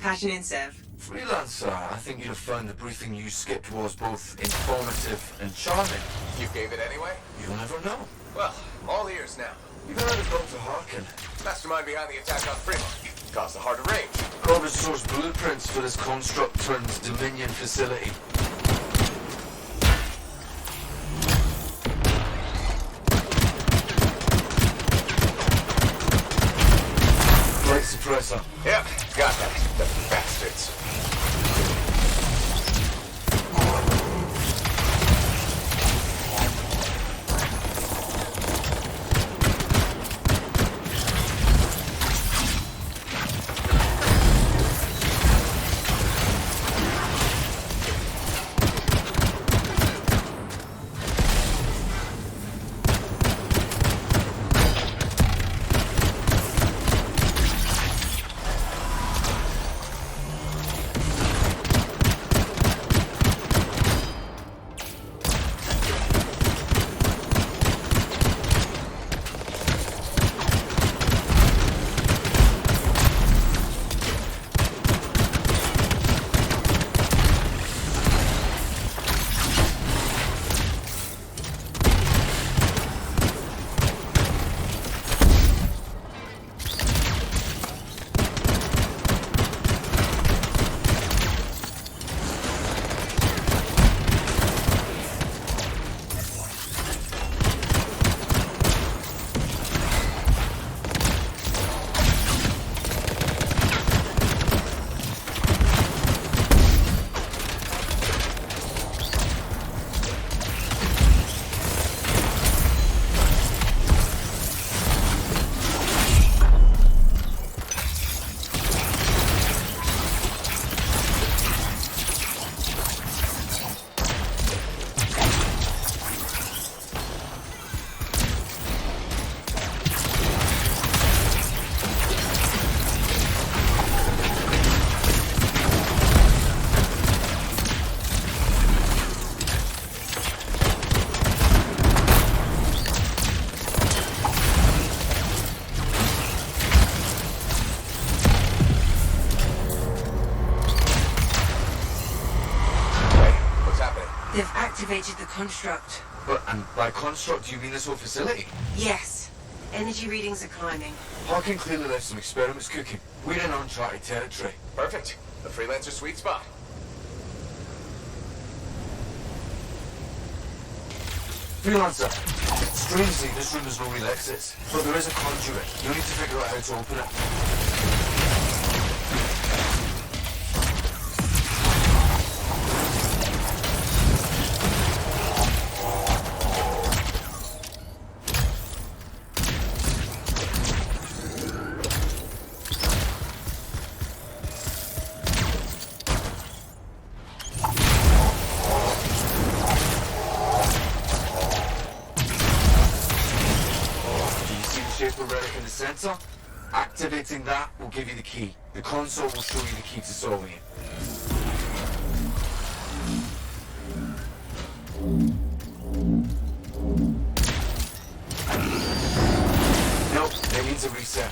Catching in, Sev. Freelancer, I think you'd have found the briefing you skipped was both informative and charming. You gave it anyway? You'll never know. Well, all ears now. You've heard of Dr. Harkin. Mastermind behind the attack on Fremont. Caused the harder range. Corbett sourced blueprints for this construct turned Dominion facility. Light suppressor. Yep, got that. The bastards. They've activated the construct. And by construct, do you mean this whole facility? Yes. Energy readings are climbing. Harkin clearly left some experiments cooking. We're in uncharted territory. Perfect. The freelancer sweet spot. Freelancer, strangely, this room has no real exits, but there is a conduit. You'll need to figure out how to open it. Sensor. Activating that will give you the key. The console will show you the key to solving it. Nope, it needs a reset.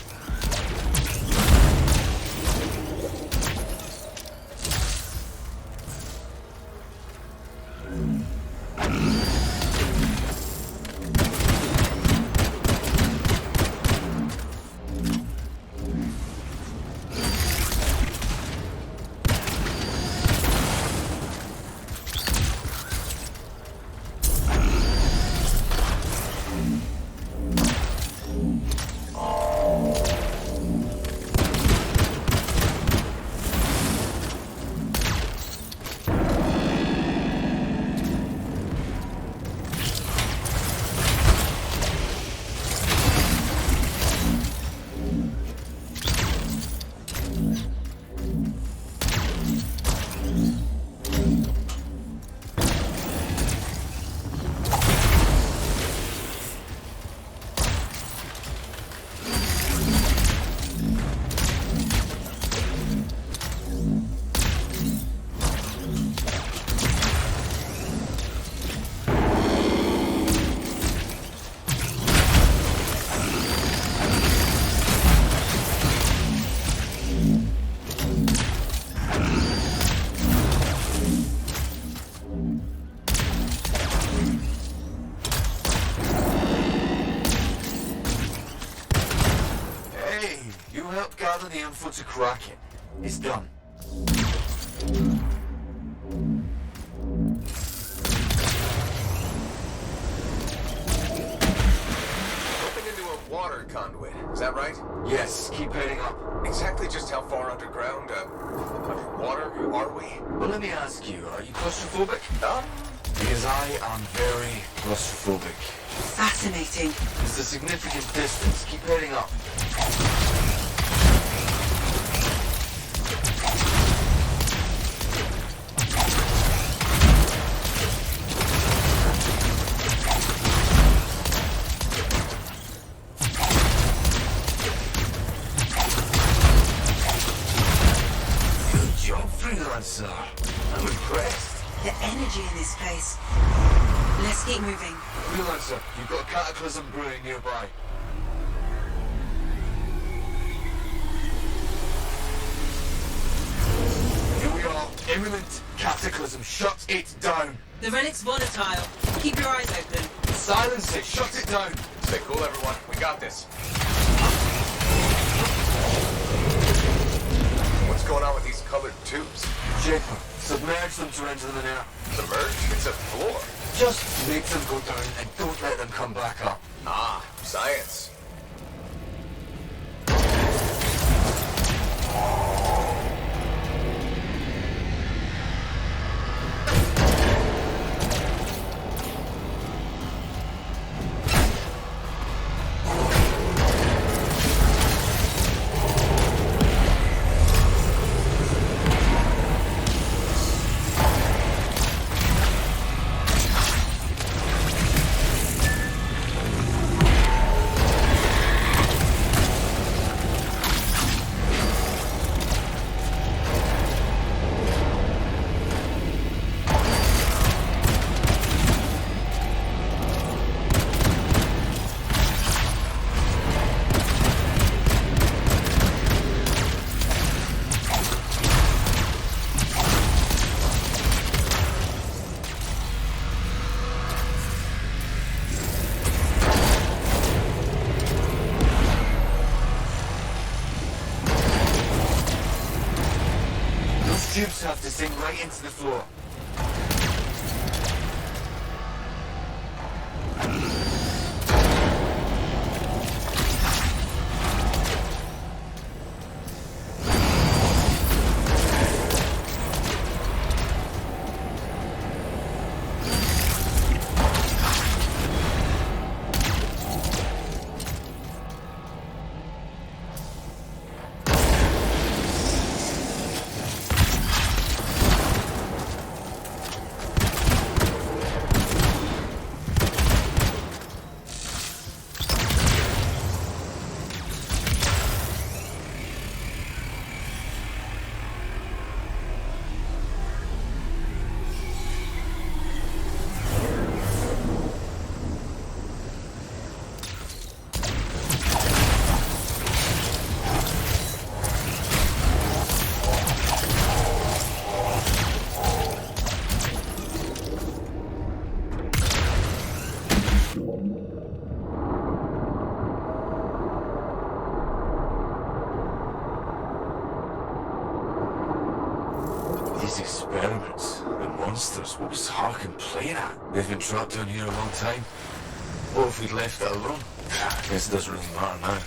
up, gather the info to crack it. It's done. Open into a water conduit. Is that right? Yes, keep heading up. Exactly just how far underground, underwater are we? Well, let me ask you, are you claustrophobic? Um, Because I am very claustrophobic. Fascinating. It's a significant distance. Keep heading up. Good job, freelancer. I'm impressed. The energy in this place. Let's keep moving. Freelancer, you've got a cataclysm brewing nearby. Here we are. Imminent cataclysm. Shut it down. The relic's volatile. Keep your eyes open. Silence it. Shut it down. stay cool, everyone. We got this. What's going on with these colored tubes? Jacob, submerge them to enter them in air. Submerged? It's a floor. Just make them go down and don't let them come back up. Ah, science. Tubes have to sink right into the floor. These experiments, the monsters, what was Harkin playing at? They've been trapped down here a long time. What if we'd left it alone? I guess it doesn't really matter now.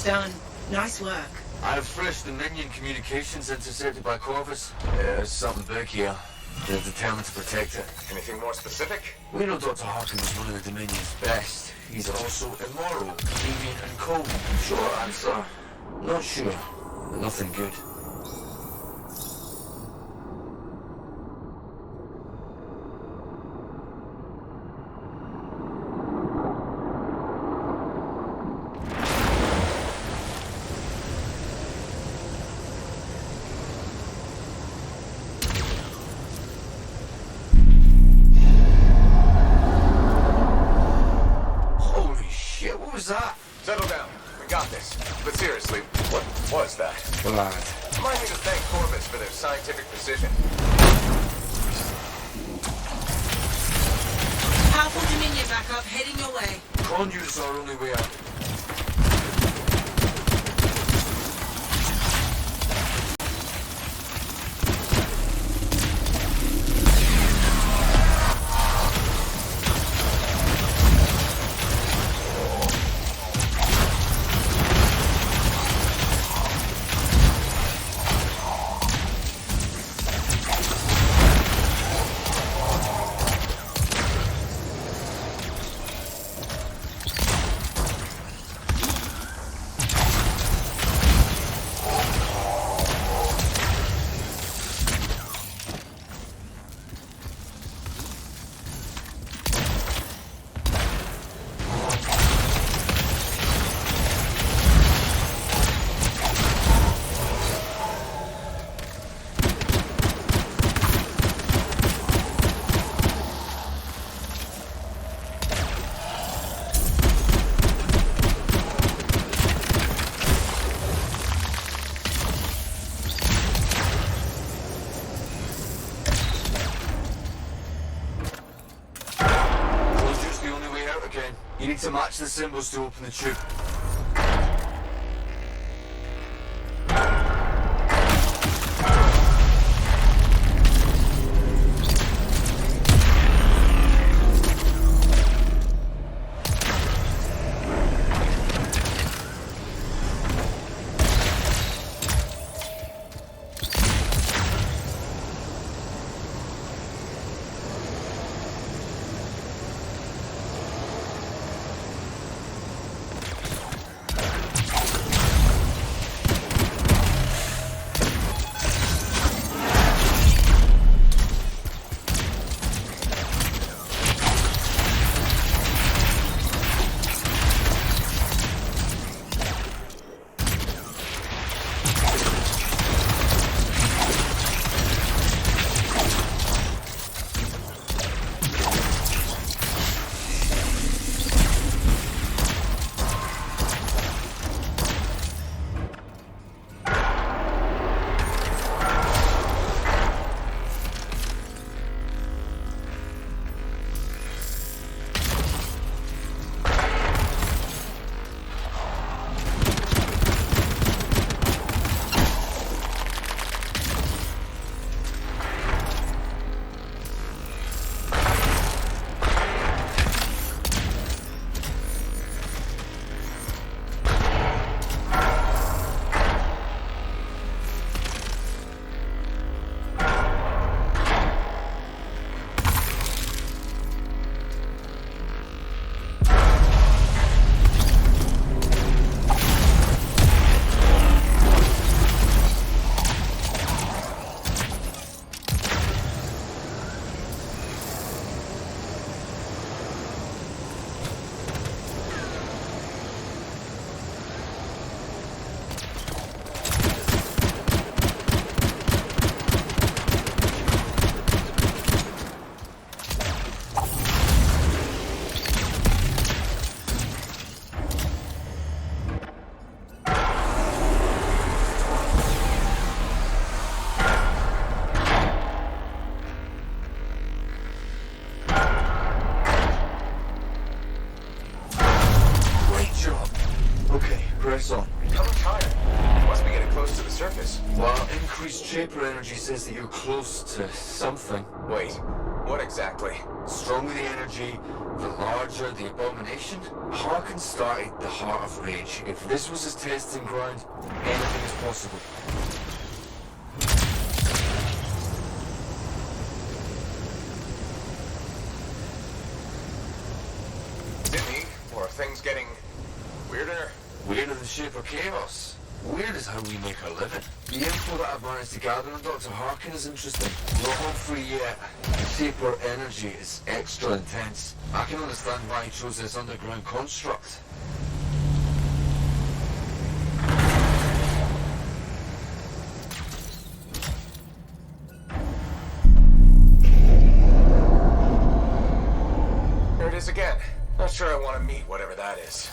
It's done. Nice work. I have fresh Dominion communications intercepted by Corvus. There's something big here. They're determined to protect it. Anything more specific? We know Dr. Harkin is one of the Dominion's best. He's also immoral, deviant, and cold. Short answer, not sure, but nothing good. That? Settle down. We got this. But seriously, what was that? Blood. Remind me to thank Corvus for their scientific precision. Powerful Dominion backup heading your way. Conduit's our only way out. You need to match the symbols to open the tube. Press on. I'm tired. Must be getting close to the surface. surface. Well, increased Shaper energy says that you're close to something. Wait, what exactly? Stronger the energy, the larger the abomination. Harkin started the Heart of Rage. If this was his testing ground, anything is possible. Is it me, or are things getting weirder? Weirder than Shaper Chaos. Weird is how we make our living. The info that I've managed to gather on Dr. Harkin is interesting. Not home free yet. The Shaper energy is extra intense. I can understand why he chose this underground construct. There it is again. Not sure I want to meet whatever that is.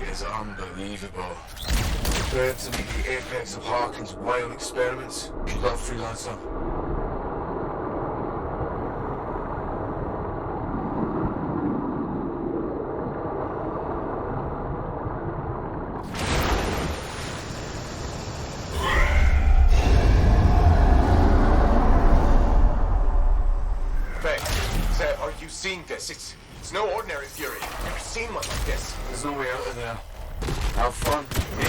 Is unbelievable. Prepared to meet the apex of Harkin's wild experiments. Good luck, freelancer. Faye, Seb, are you seeing this? It's no ordinary fury. I've never seen one like this. There's no way out of there. Have fun. Me?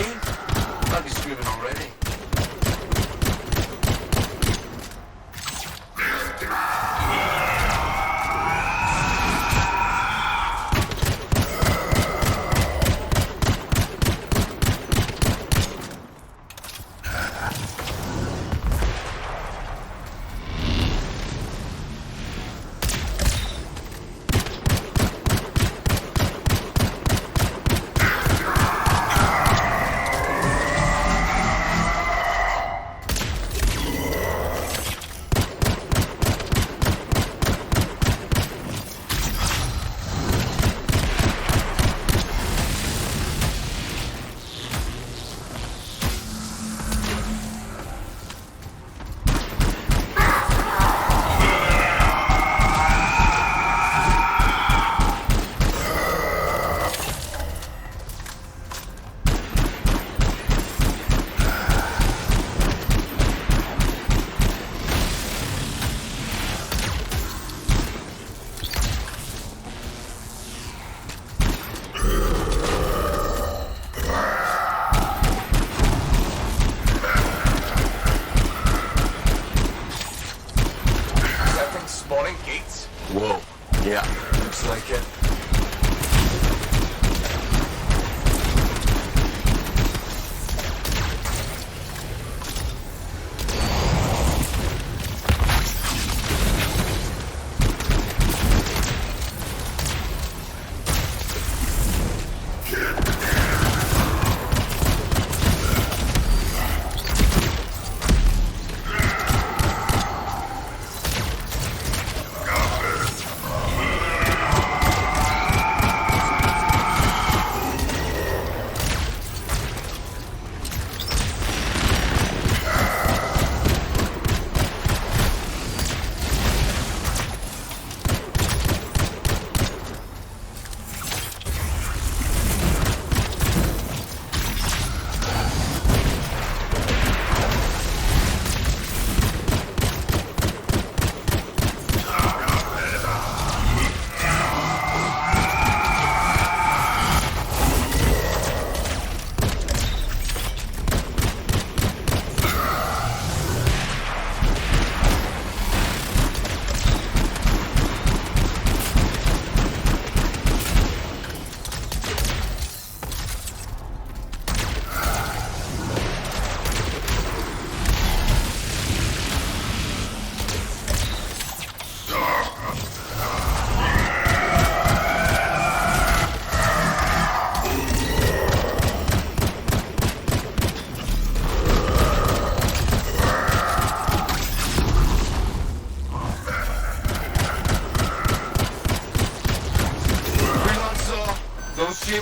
I'd be screaming already.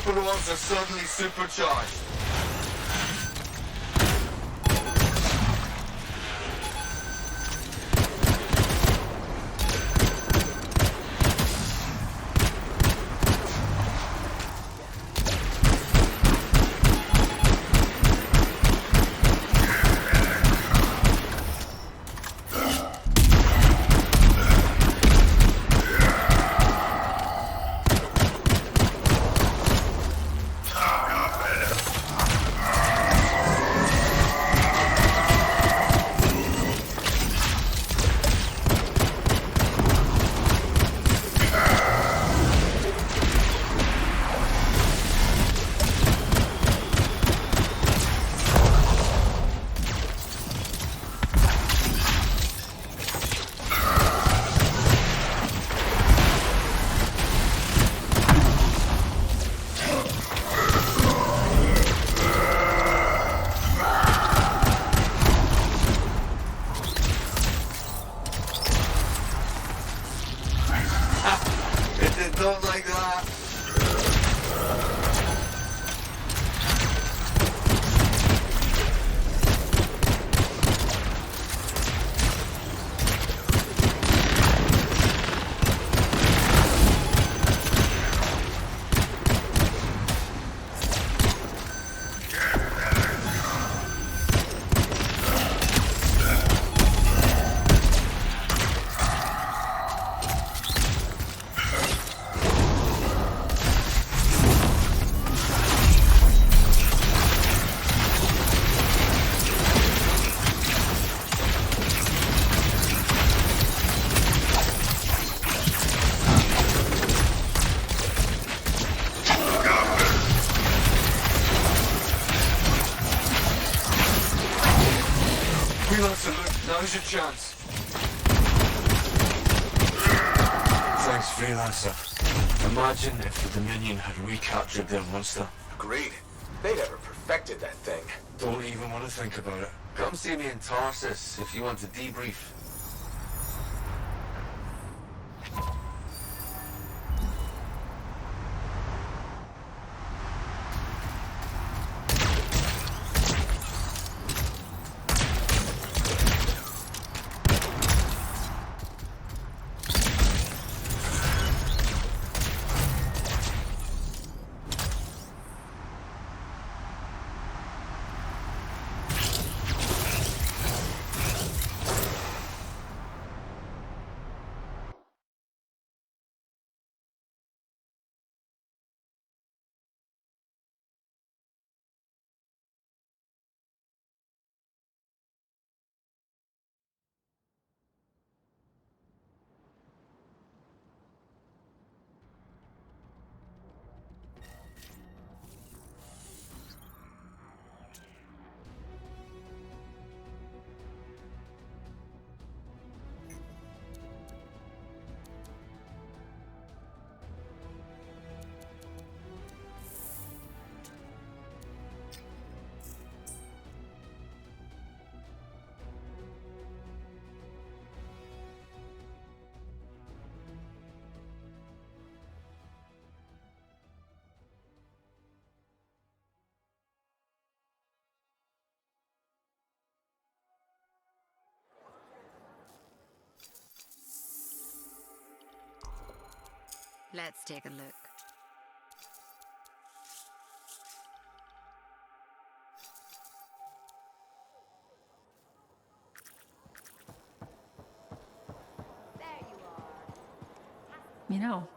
upper ones are suddenly supercharged. Don't like that. Freelancer, look, now's your chance. Thanks, Freelancer. Imagine if the Dominion had recaptured their monster. Agreed. They never perfected that thing. Don't even want to think about it. Come see me in Tarsus if you want to debrief. Let's take a look. You know,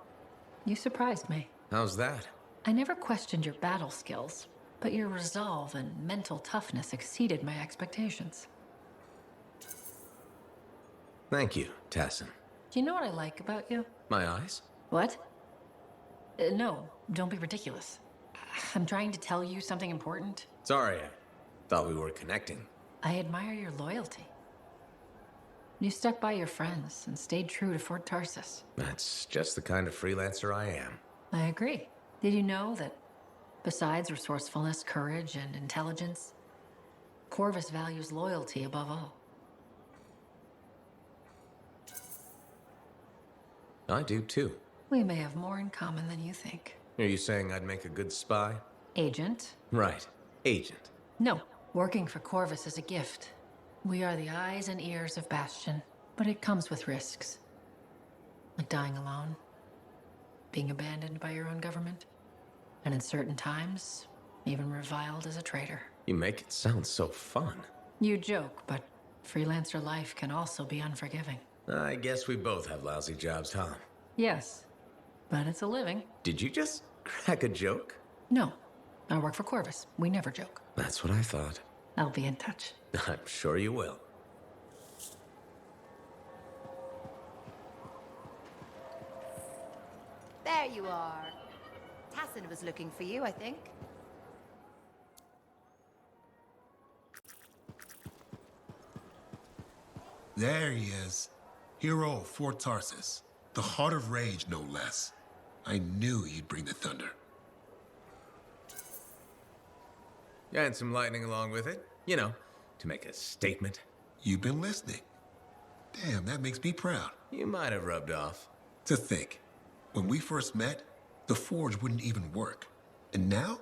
you surprised me. How's that? I never questioned your battle skills, but your resolve and mental toughness exceeded my expectations. Thank you, Tassin. Do you know what I like about you? My eyes? What? No, don't be ridiculous. I'm trying to tell you something important. Sorry, I thought we were connecting. I admire your loyalty. You stuck by your friends and stayed true to Fort Tarsus. That's just the kind of freelancer I am. I agree. Did you know that besides resourcefulness, courage, and intelligence, Corvus values loyalty above all? I do too. We may have more in common than you think. Are you saying I'd make a good spy? Agent? Right. Agent. No. Working for Corvus is a gift. We are the eyes and ears of Bastion, but it comes with risks. Like dying alone, being abandoned by your own government, and in certain times, even reviled as a traitor. You make it sound so fun. You joke, but freelancer life can also be unforgiving. I guess we both have lousy jobs, huh? Yes, but it's a living. Did you just crack a joke? No, I work for Corvus. We never joke. That's what I thought. I'll be in touch. I'm sure you will. There you are. Tassin was looking for you, I think. There he is. Hero of Fort Tarsus. The Heart of Rage, no less. I knew you'd bring the thunder. And some lightning along with it. You know, to make a statement. You've been listening. Damn, that makes me proud. You might have rubbed off. To think, when we first met, the Forge wouldn't even work. And now,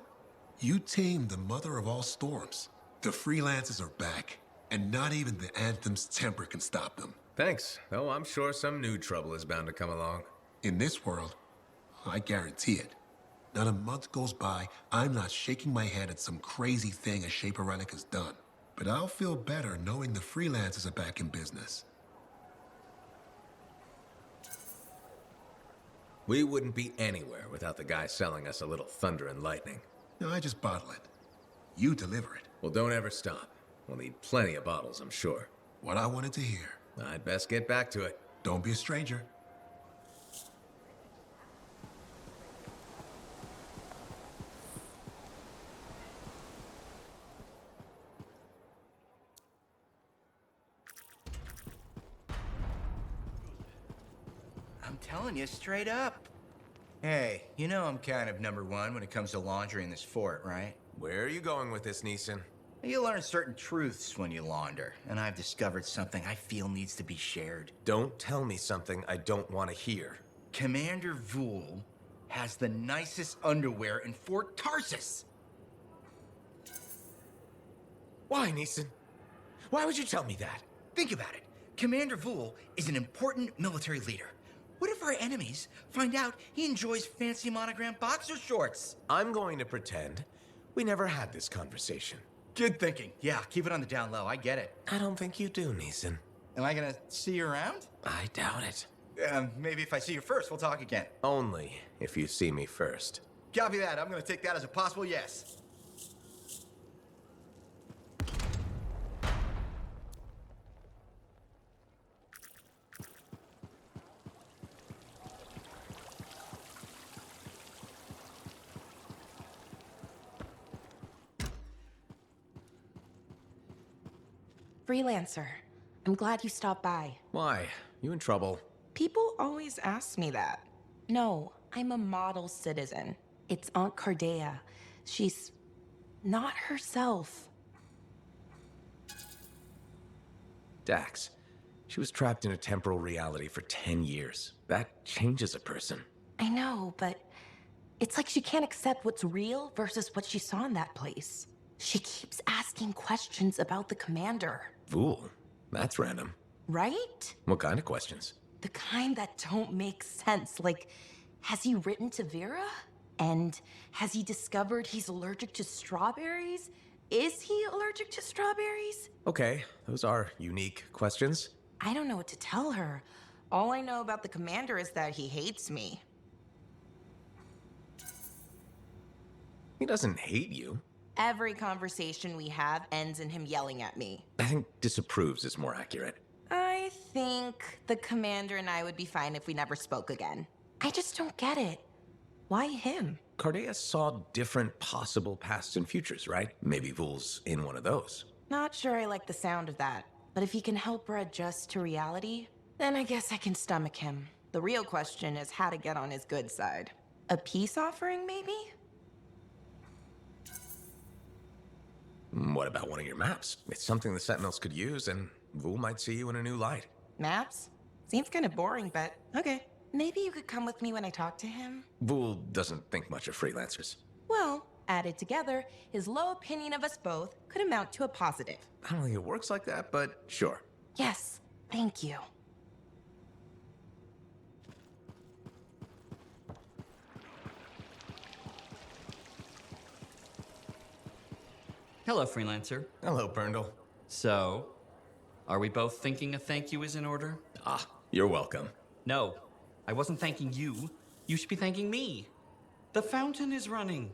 you tamed the mother of all storms. The freelancers are back, and not even the Anthem's temper can stop them. Thanks, though I'm sure some new trouble is bound to come along. In this world, I guarantee it. Not a month goes by, I'm not shaking my head at some crazy thing a Shaper Relic has done. But I'll feel better knowing the freelancers are back in business. We wouldn't be anywhere without the guy selling us a little thunder and lightning. No, I just bottle it. You deliver it. Well, don't ever stop. We'll need plenty of bottles, I'm sure. What I wanted to hear. I'd best get back to it. Don't be a stranger. I'm telling you straight up. Hey, you know I'm kind of number one when it comes to laundry in this fort, right? Where are you going with this, Neeson? You learn certain truths when you launder, and I've discovered something I feel needs to be shared. Don't tell me something I don't want to hear. Commander Vool has the nicest underwear in Fort Tarsus. Why, Neeson? Why would you tell me that? Think about it. Commander Vool is an important military leader. What if our enemies find out he enjoys fancy monogram boxer shorts? I'm going to pretend we never had this conversation. Good thinking. Yeah, keep it on the down low. I get it. I don't think you do, Neeson. Am I gonna see you around? I doubt it. Maybe if I see you first, we'll talk again. Only if you see me first. Copy that. I'm gonna take that as a possible yes. Freelancer. I'm glad you stopped by. Why? You in trouble? People always ask me that. No, I'm a model citizen. It's Aunt Cardea. She's not herself. Dax. She was trapped in a temporal reality for 10 years. That changes a person. I know, but it's like she can't accept what's real versus what she saw in that place. She keeps asking questions about the commander. Vool. That's random. Right? What kind of questions? The kind that don't make sense. Like, has he written to Vera? And has he discovered he's allergic to strawberries? Is he allergic to strawberries? Okay, those are unique questions. I don't know what to tell her. All I know about the commander is that he hates me. He doesn't hate you. Every conversation we have ends in him yelling at me. I think disapproves is more accurate. I think the commander and I would be fine if we never spoke again. I just don't get it. Why him? Cardea saw different possible pasts and futures, right? Maybe Vool's in one of those. Not sure I like the sound of that. But if he can help her adjust to reality, then I guess I can stomach him. The real question is how to get on his good side. A peace offering, maybe? What about one of your maps? It's something the Sentinels could use, and Vool might see you in a new light. Maps? Seems kind of boring, but okay. Maybe you could come with me when I talk to him? Vool doesn't think much of freelancers. Well, added together, his low opinion of us both could amount to a positive. I don't think it works like that, but sure. Yes, thank you. Hello, Freelancer. Hello, Berndl. So, are we both thinking a thank you is in order? Ah, you're welcome. No, I wasn't thanking you. You should be thanking me. The fountain is running.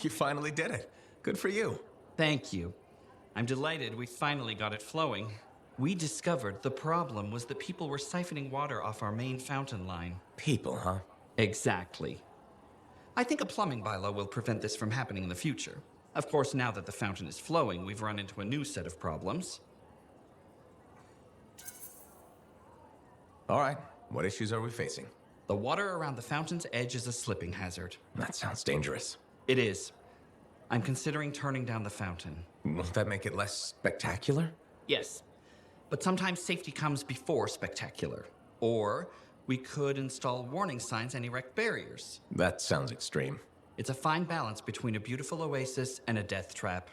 You finally did it. Good for you. Thank you. I'm delighted we finally got it flowing. We discovered the problem was that people were siphoning water off our main fountain line. People, huh? Exactly. I think a plumbing bylaw will prevent this from happening in the future. Of course, now that the fountain is flowing, we've run into a new set of problems. All right, what issues are we facing? The water around the fountain's edge is a slipping hazard. That sounds dangerous. It is. I'm considering turning down the fountain. Won't that make it less spectacular? Yes, but sometimes safety comes before spectacular. Or we could install warning signs and erect barriers. That sounds extreme. It's a fine balance between a beautiful oasis and a death trap.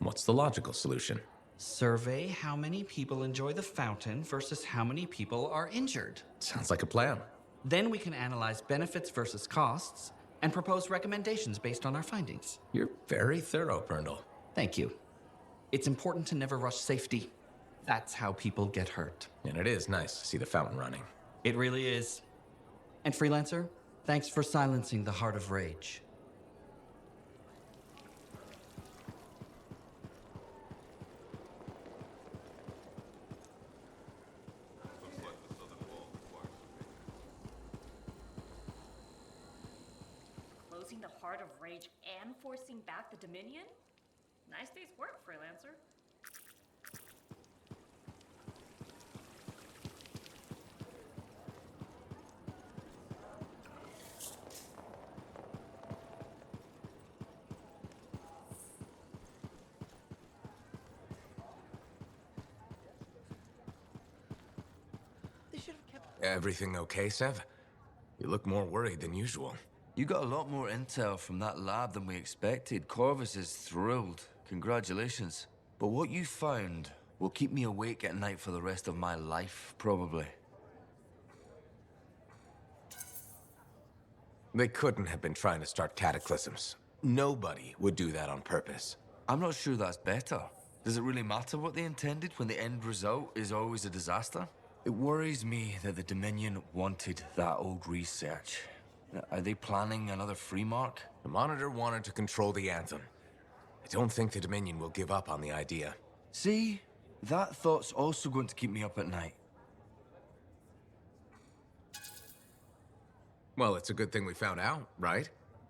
What's the logical solution? Survey how many people enjoy the fountain versus how many people are injured. Sounds like a plan. Then we can analyze benefits versus costs and propose recommendations based on our findings. You're very thorough, Berndl. Thank you. It's important to never rush safety. That's how people get hurt. And it is nice to see the fountain running. It really is. And Freelancer, thanks for silencing the heart of rage. Closing the heart of rage and forcing back the Dominion? Nice day's work, Freelancer. Everything okay, Sev? You look more worried than usual. You got a lot more intel from that lab than we expected. Corvus is thrilled. Congratulations. But what you found will keep me awake at night for the rest of my life, probably. They couldn't have been trying to start cataclysms. Nobody would do that on purpose. I'm not sure that's better. Does it really matter what they intended when the end result is always a disaster? It worries me that the Dominion wanted that old research. Are they planning another free mark? The Monitor wanted to control the Anthem. I don't think the Dominion will give up on the idea. See? That thought's also going to keep me up at night. Well, it's a good thing we found out, right?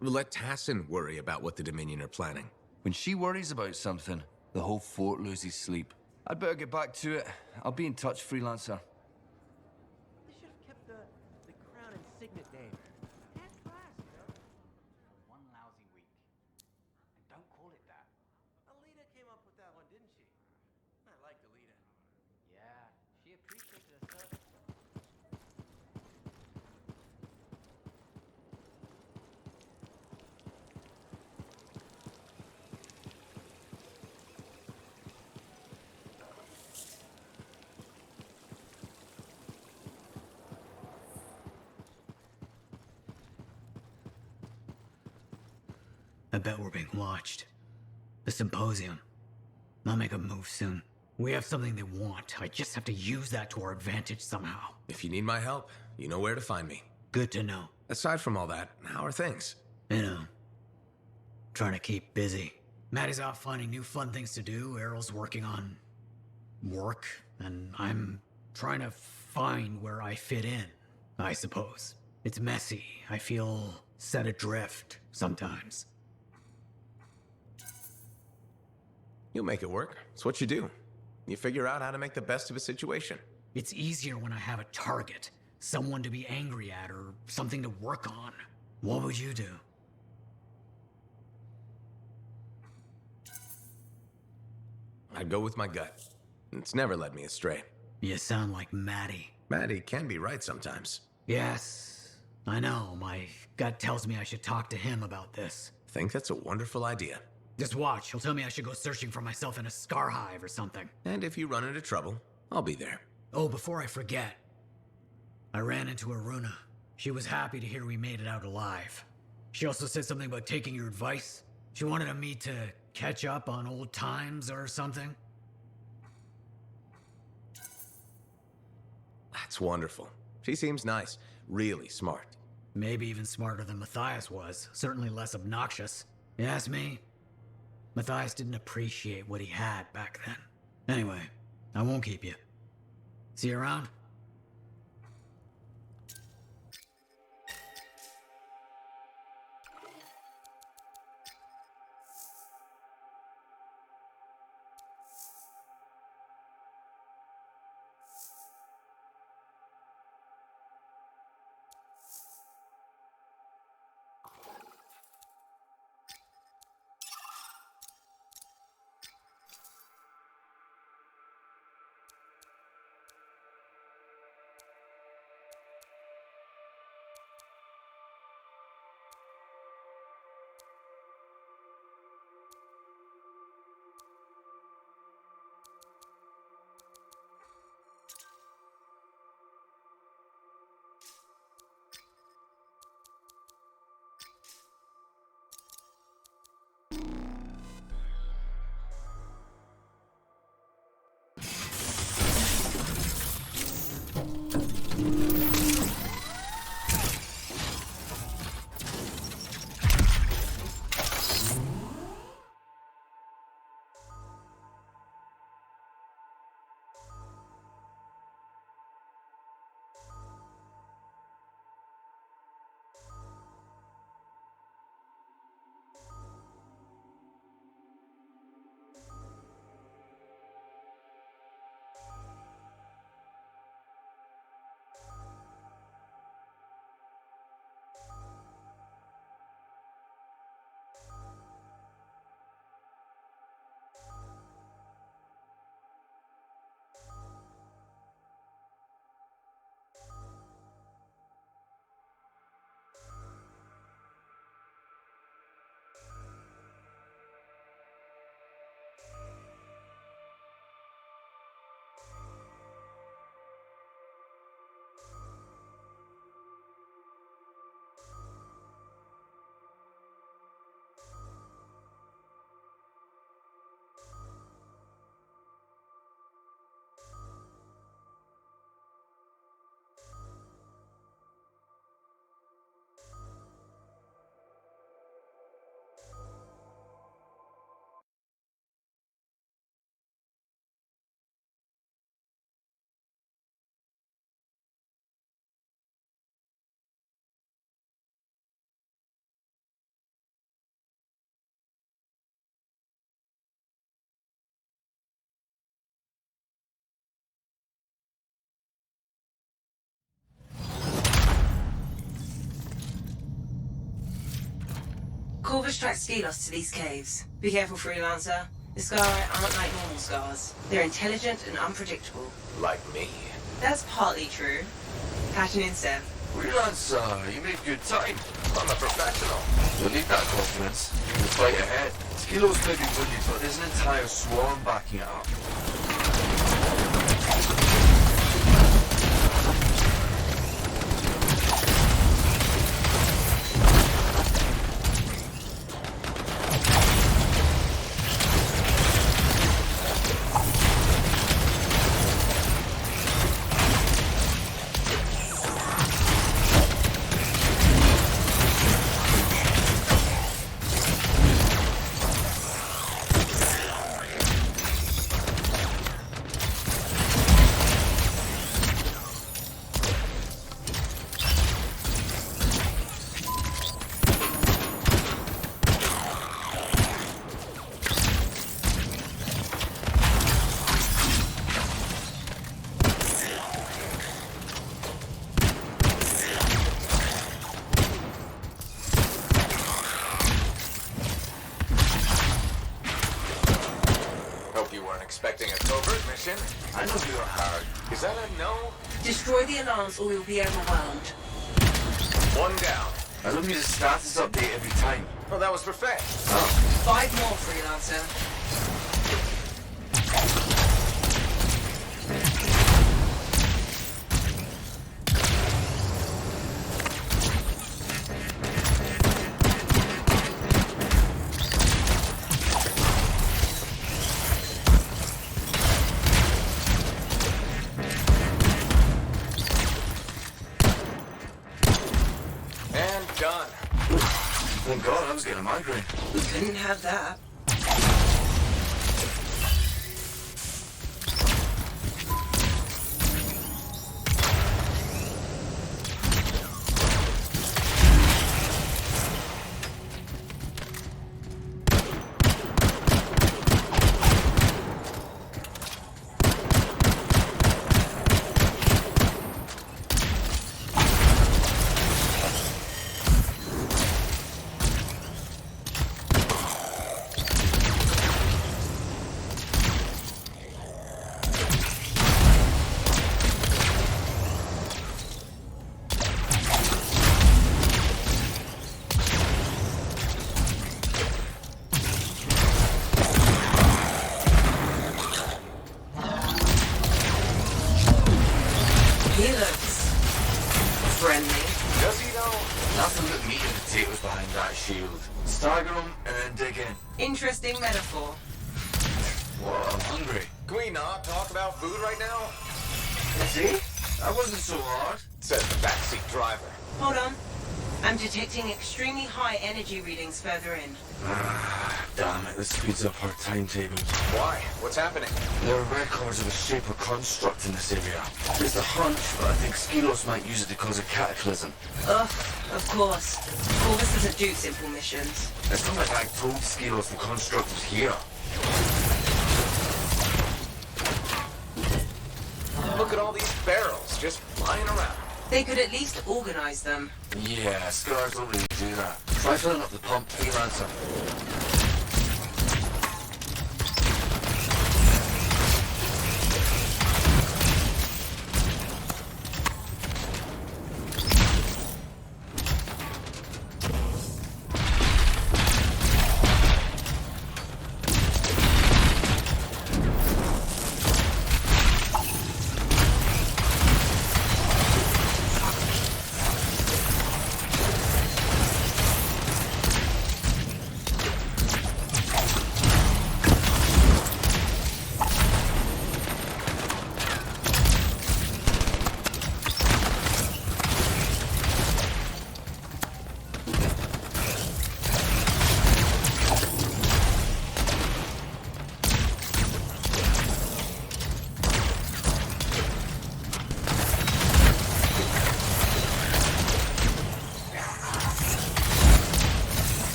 We'll let Tassin worry about what the Dominion are planning. When she worries about something, the whole fort loses sleep. I'd better get back to it. I'll be in touch, Freelancer. They should have kept the crown and signet name. Had class, you know? One lousy week. And don't call it that. Alita came up with that one, didn't she? I liked Alita. Yeah, she appreciated us, though. I bet we're being watched. The symposium. I'll make a move soon. We have something they want. I just have to use that to our advantage somehow. If you need my help, you know where to find me. Good to know. Aside from all that, how are things? You know, trying to keep busy. Maddie's out finding new fun things to do. Errol's working on work, and I'm trying to find where I fit in, I suppose. It's messy. I feel set adrift sometimes. You'll make it work. It's what you do. You figure out how to make the best of a situation. It's easier when I have a target, someone to be angry at or something to work on. What would you do? I'd go with my gut. It's never led me astray. You sound like Maddie. Maddie can be right sometimes. Yes, I know. My gut tells me I should talk to him about this. Think that's a wonderful idea. Just watch. He'll tell me I should go searching for myself in a scar hive or something. And if you run into trouble, I'll be there. Oh, before I forget, I ran into Aruna. She was happy to hear we made it out alive. She also said something about taking your advice. She wanted me to catch up on old times or something. That's wonderful. She seems nice. Really smart. Maybe even smarter than Matthias was. Certainly less obnoxious. You ask me? Matthias didn't appreciate what he had back then. Anyway, I won't keep you. See you around? Corvus tracked Skelos to these caves. Be careful, Freelancer. The Sky aren't like normal scars. They're intelligent and unpredictable. Like me. That's partly true. Patching in, Sev. Freelancer, you made good time. I'm a professional. You'll need that confidence. The fight ahead. Skelos may be wounded, but there's an entire swarm backing it up. Destroy the alarms or you'll be overwhelmed. One down. I don't need a status update every time. Oh, that was for Faye. 5 more, Freelancer. Done. Thank God I was getting a migraine. We couldn't have that. He looks friendly. Does he though? Nothing but meat and potatoes behind that shield. Stagger them and then dig in. Interesting metaphor. Well, I'm hungry. Can we not talk about food right now? See? That wasn't so hard. Says the backseat driver. Hold on. I'm detecting extremely high energy readings further in. Damn it, this speeds up our timetables. Why? What's happening? There are records of a shaper construct in this area. There's a hunch, but I think Skilos might use it to cause a cataclysm. Ugh, of course. Corvus doesn't do simple missions. It's not like I told Skilos the construct was here. Look at all these barrels just lying around. They could at least organize them. Yeah, Scars don't really do that. Try filling up the pump, Freelancer.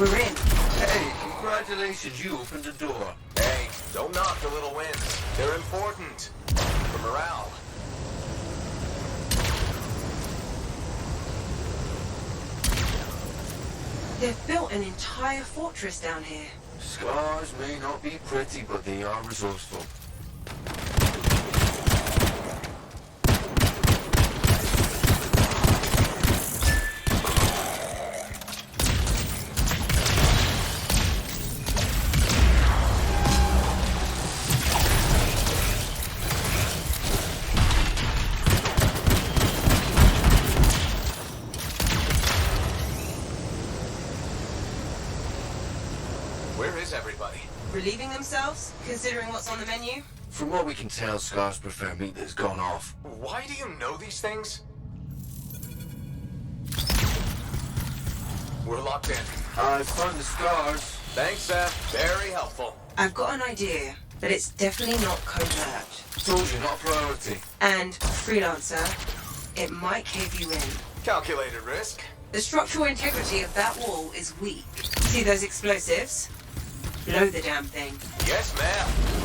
We're in. Hey, congratulations, you opened the door. Hey, don't knock the little wins. They're important. For morale. They've built an entire fortress down here. Scars may not be pretty, but they are resourceful. Where is everybody? Relieving themselves, considering what's on the menu? From what we can tell, Scars prefer meat that's gone off. Why do you know these things? We're locked in. I found the Scars. Thanks, Seth. Very helpful. I've got an idea, but it's definitely not covert. Told you, not a priority. And, Freelancer, it might cave you in. Calculated risk. The structural integrity of that wall is weak. See those explosives? Blow the damn thing. Yes, ma'am.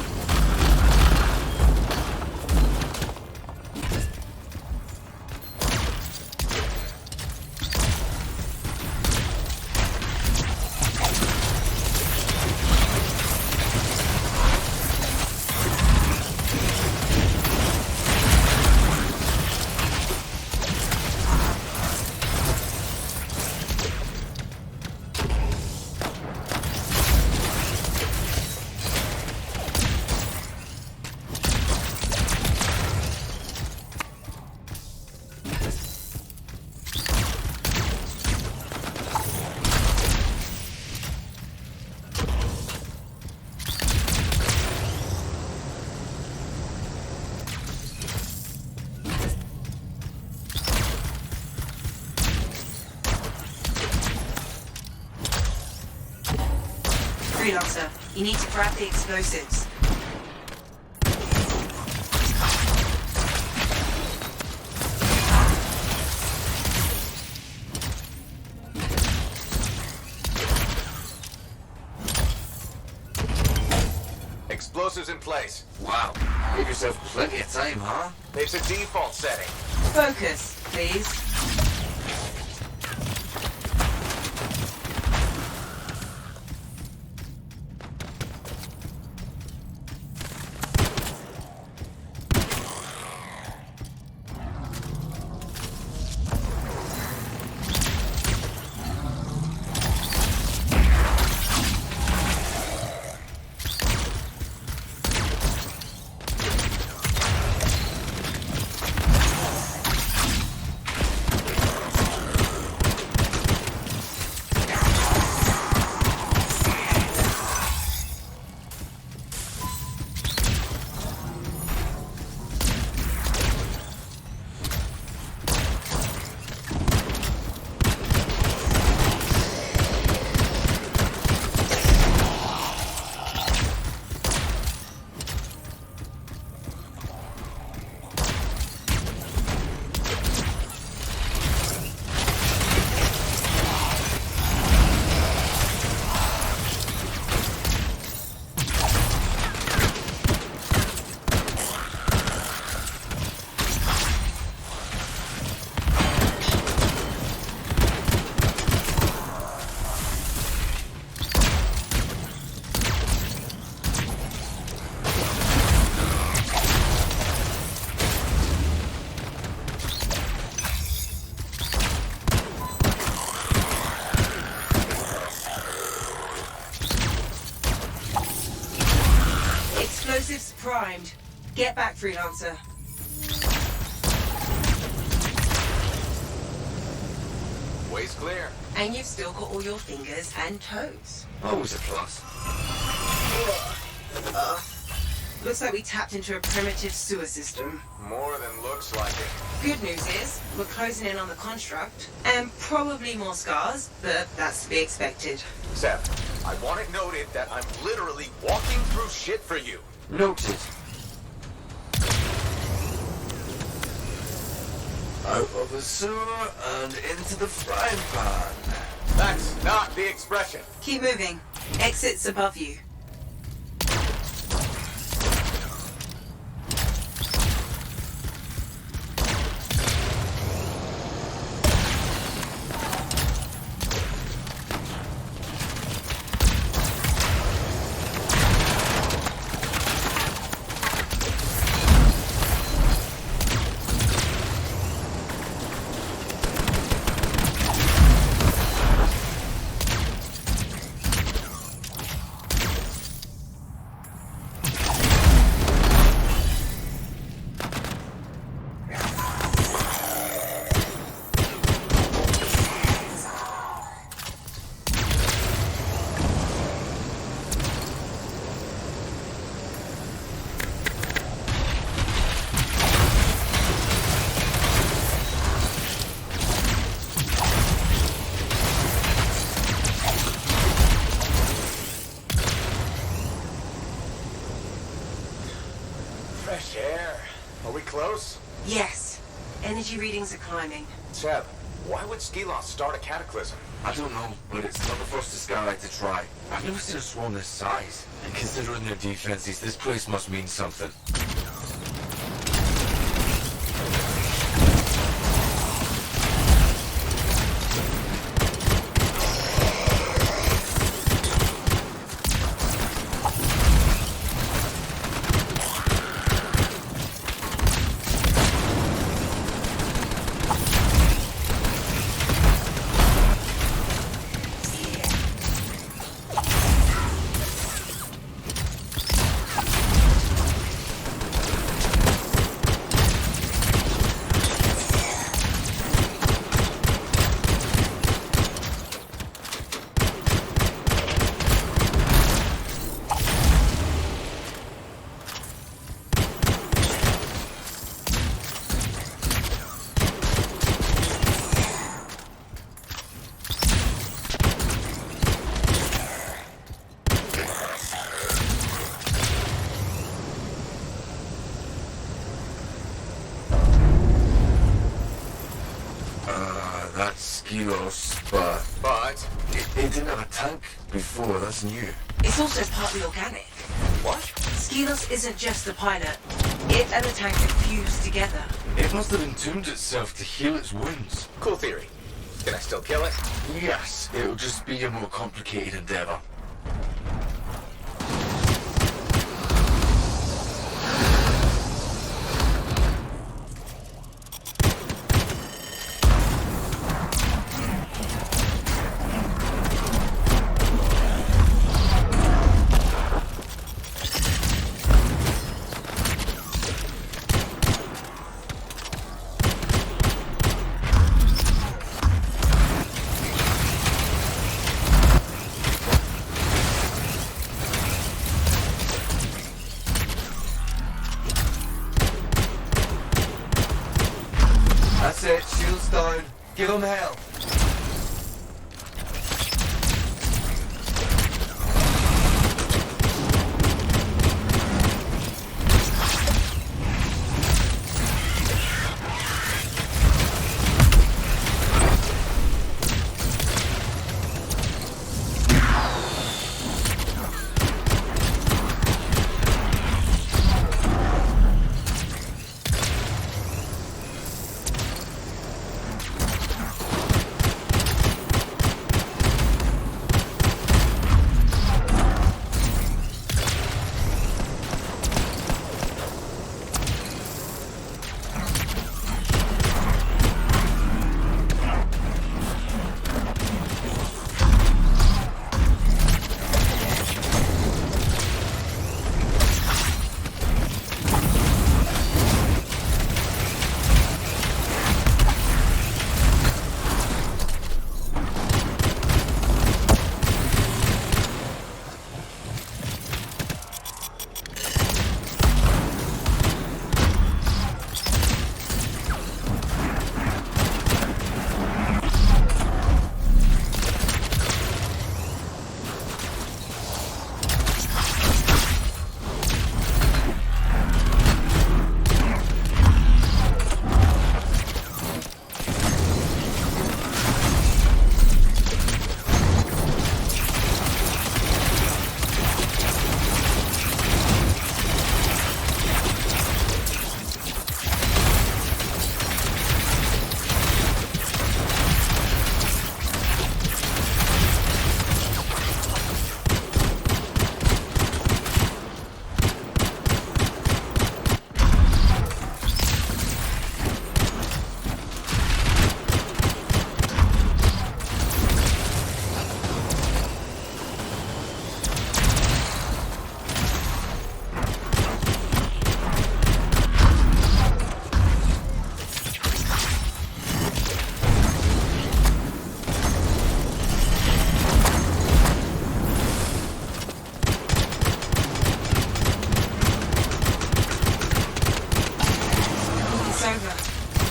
Freelancer, you need to grab the explosives. Explosives in place. Wow. Give yourself plenty of time, huh? It's a default setting. Focus, please. Explosives primed. Get back, Freelancer. Way's clear. And you've still got all your fingers and toes. Always a plus. Looks like we tapped into a primitive sewer system. More than looks like it. Good news is, we're closing in on the construct, and probably more scars, but that's to be expected. Seb, I want it noted that I'm literally walking through shit for you. Noted. Out of the sewer and into the frying pan. That's not the expression. Keep moving. Exit's above you. Fresh air. Are we close? Yes. Energy readings are climbing. Seb, why would Skelos start a cataclysm? I don't know, but it's not the first Skylight to try. I've never seen a swarm this size. And considering their defenses, this place must mean something. Skelos, but it didn't have a tank before. That's new. It's also partly organic. What? Skelos isn't just the pilot. It and the tank are fused together. It must have entombed itself to heal its wounds. Cool theory. Can I still kill it? Yes, it'll just be a more complicated endeavor. That's it. Shields down. Give them hell.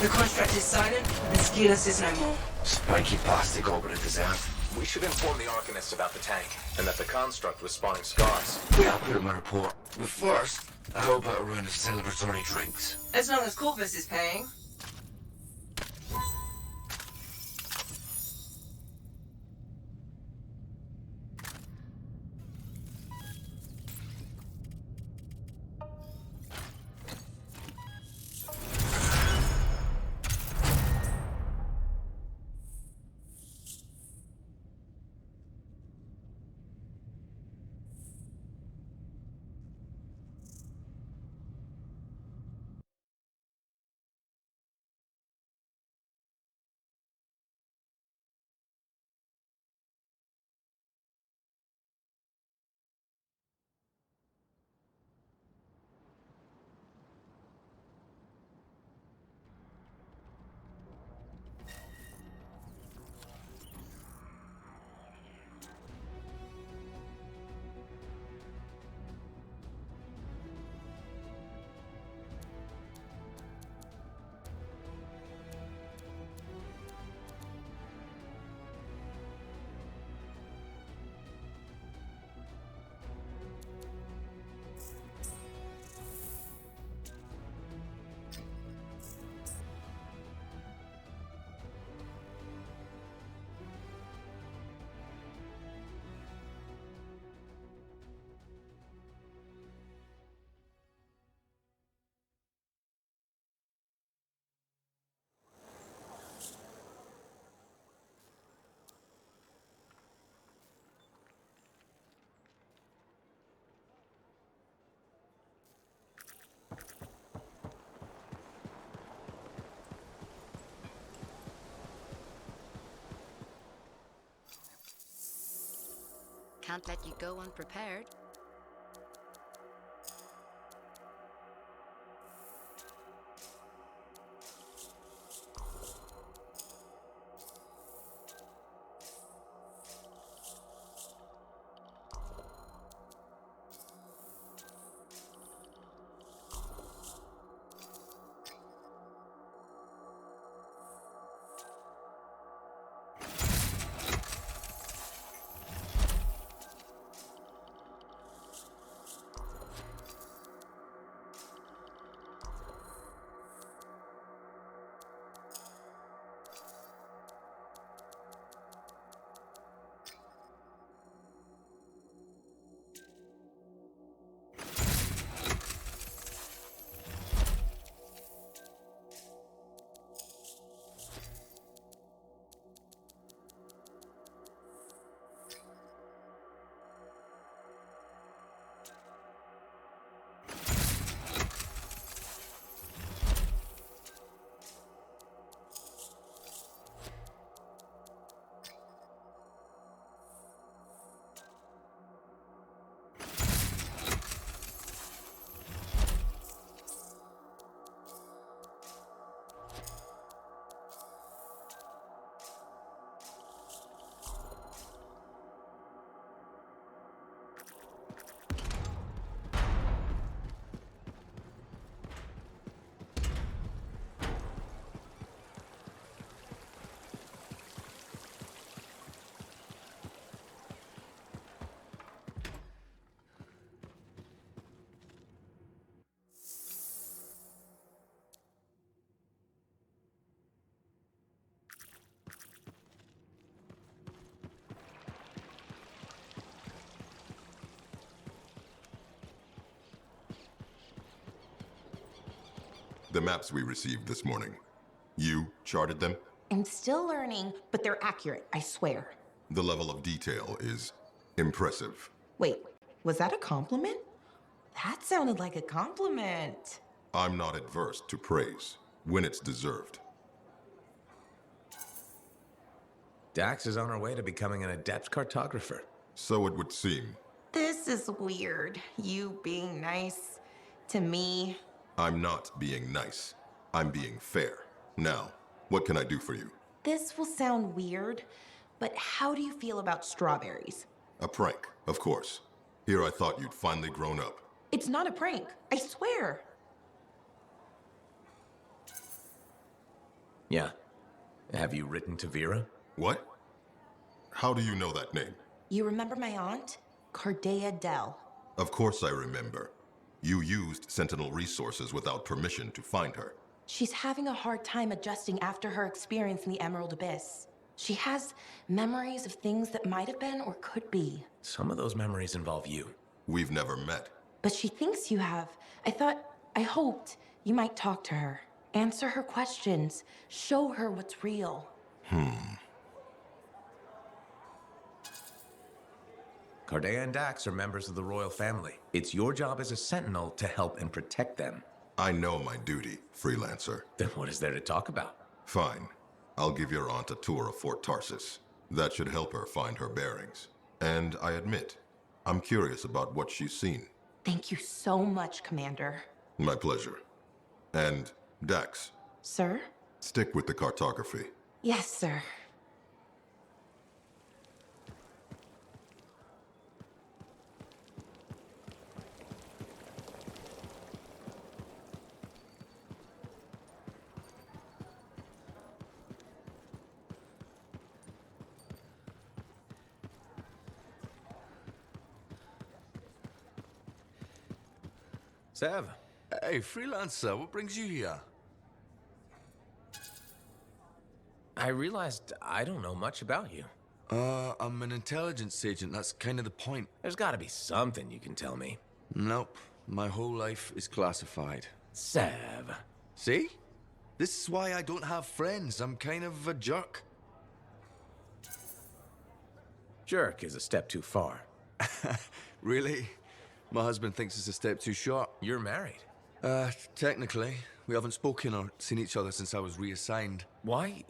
The construct is silent, and Skelos is no more. Spiky plastic orbited this Earth. We should inform the Arcanists about the tank, and that the construct was spawning scars. Yeah, I'll put in my report. But first, how about a round of celebratory drinks? As long as Corvus is paying. Can't let you go unprepared. The maps we received this morning, you charted them? I'm still learning, but they're accurate, I swear. The level of detail is impressive. Wait, was that a compliment? That sounded like a compliment. I'm not adverse to praise when it's deserved. Dax is on her way to becoming an adept cartographer. So it would seem. This is weird. You being nice to me. I'm not being nice. I'm being fair. Now, what can I do for you? This will sound weird, but how do you feel about strawberries? A prank, of course. Here I thought you'd finally grown up. It's not a prank, I swear. Yeah. Have you written to Vera? What? How do you know that name? You remember my aunt? Cardea Dell. Of course I remember. You used Sentinel resources without permission to find her. She's having a hard time adjusting after her experience in the Emerald Abyss. She has memories of things that might have been or could be. Some of those memories involve you. We've never met. But she thinks you have. I hoped you might talk to her. Answer her questions. Show her what's real. Cardea and Dax are members of the royal family. It's your job as a sentinel to help and protect them. I know my duty, freelancer. Then what is there to talk about? Fine. I'll give your aunt a tour of Fort Tarsis. That should help her find her bearings. And I admit, I'm curious about what she's seen. Thank you so much, Commander. My pleasure. And Dax. Sir? Stick with the cartography. Yes, sir. Sev. Hey, freelancer, what brings you here? I realized I don't know much about you. I'm an intelligence agent. That's kind of the point. There's gotta be something you can tell me. Nope. My whole life is classified. Sev. See? This is why I don't have friends. I'm kind of a jerk. Jerk is a step too far. Really? My husband thinks it's a step too short. You're married. Technically. We haven't spoken or seen each other since I was reassigned. Why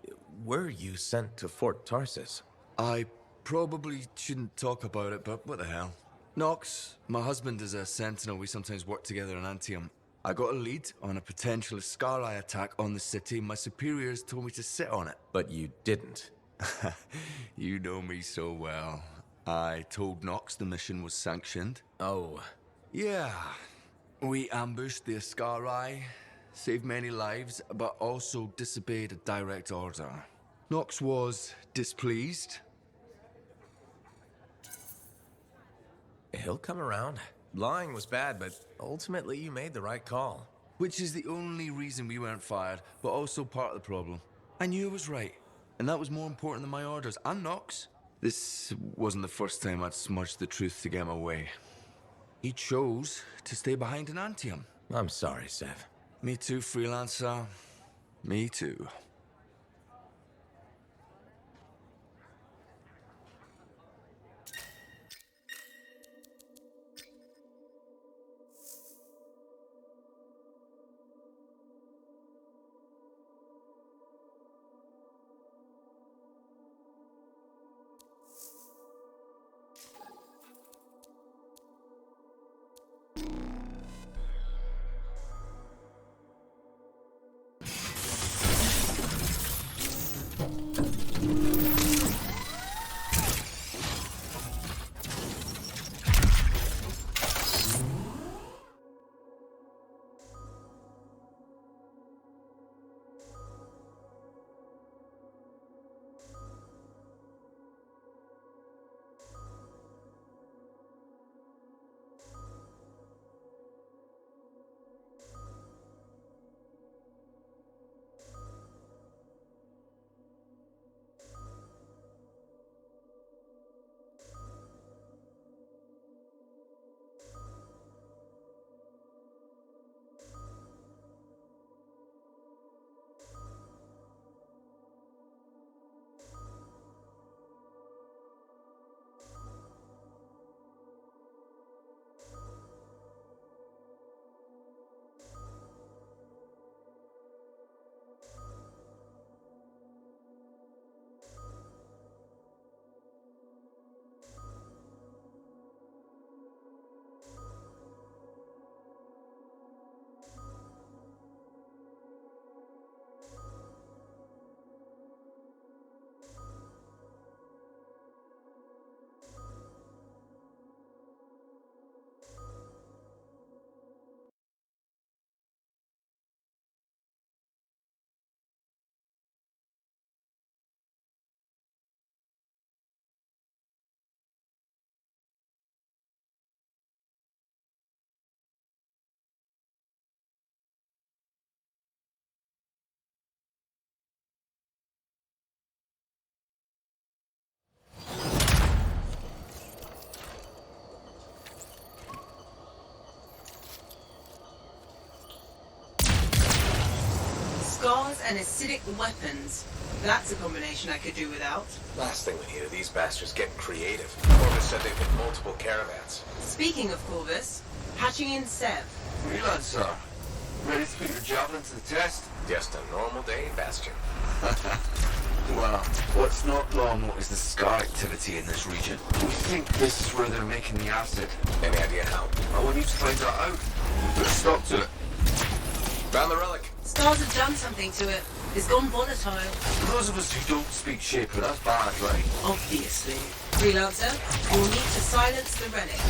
were you sent to Fort Tarsis? I Probably shouldn't talk about it, but what the hell. Knox, my husband is a sentinel. We sometimes work together in Anthem. I got a lead on a potential Scar Eye attack on the city. My superiors told me to sit on it. But you didn't. You know me so well. I told Knox the mission was sanctioned. Oh. Yeah. We ambushed the Scar Eye, saved many lives, but also disobeyed a direct order. Knox was displeased. He'll come around. Lying was bad, but ultimately you made the right call. Which is the only reason we weren't fired, but also part of the problem. I knew I was right, and that was more important than my orders, and Knox. This wasn't the first time I'd smudged the truth to get my way. He chose to stay behind in Anthem. I'm sorry, Sev. Me too, freelancer. Me too. Scars and acidic weapons. That's a combination I could do without. Last thing we need are these bastards getting creative. Corvus said they've hit multiple caravans. Speaking of Corvus, hatching in Sev. Freelancer, ready to put your javelin to the test? Just a normal day in Bastion. Well, what's not normal is the Scar activity in this region. We think this is where they're making the acid. Any idea how? I want you to find that out. Put a stop to it. Found the relic. Scars have done something to it. It's gone volatile. For those of us who don't speak Shaper, that's bad, right? Obviously. Freelancer, you'll need to silence the relic.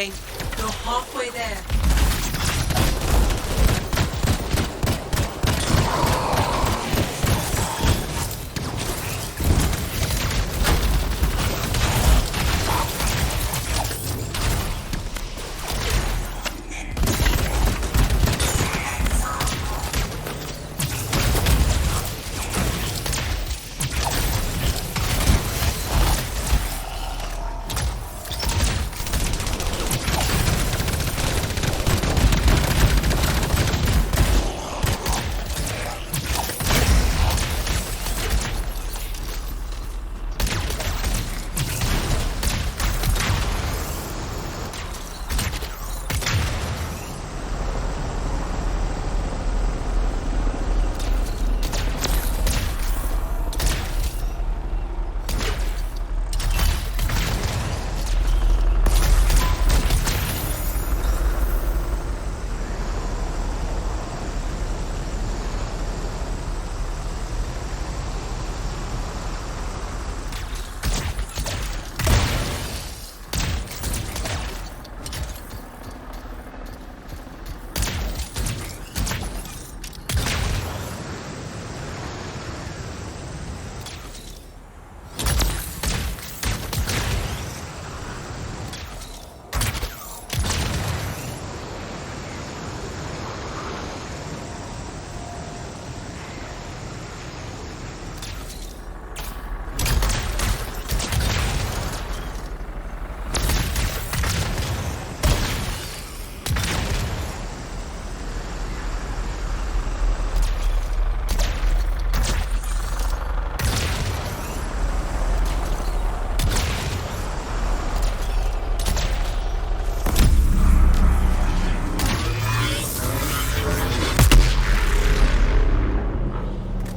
talking. You're halfway there.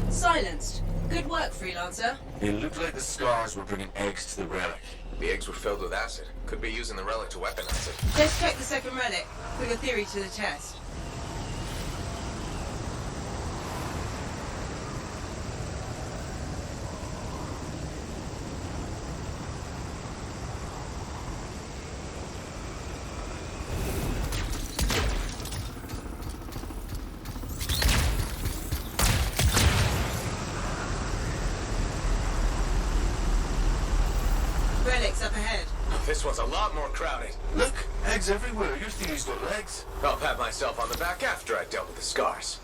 Silenced. Good work, freelancer. It looked like the scars were bringing eggs to the relic. The eggs were filled with acid. Could be using the relic to weaponize it. Let's check the second relic. Put your theory to the test. Relic's up ahead. This one's a lot more crowded. Look, eggs everywhere. Your theory's got legs. I'll pat myself on the back after I dealt with the scars.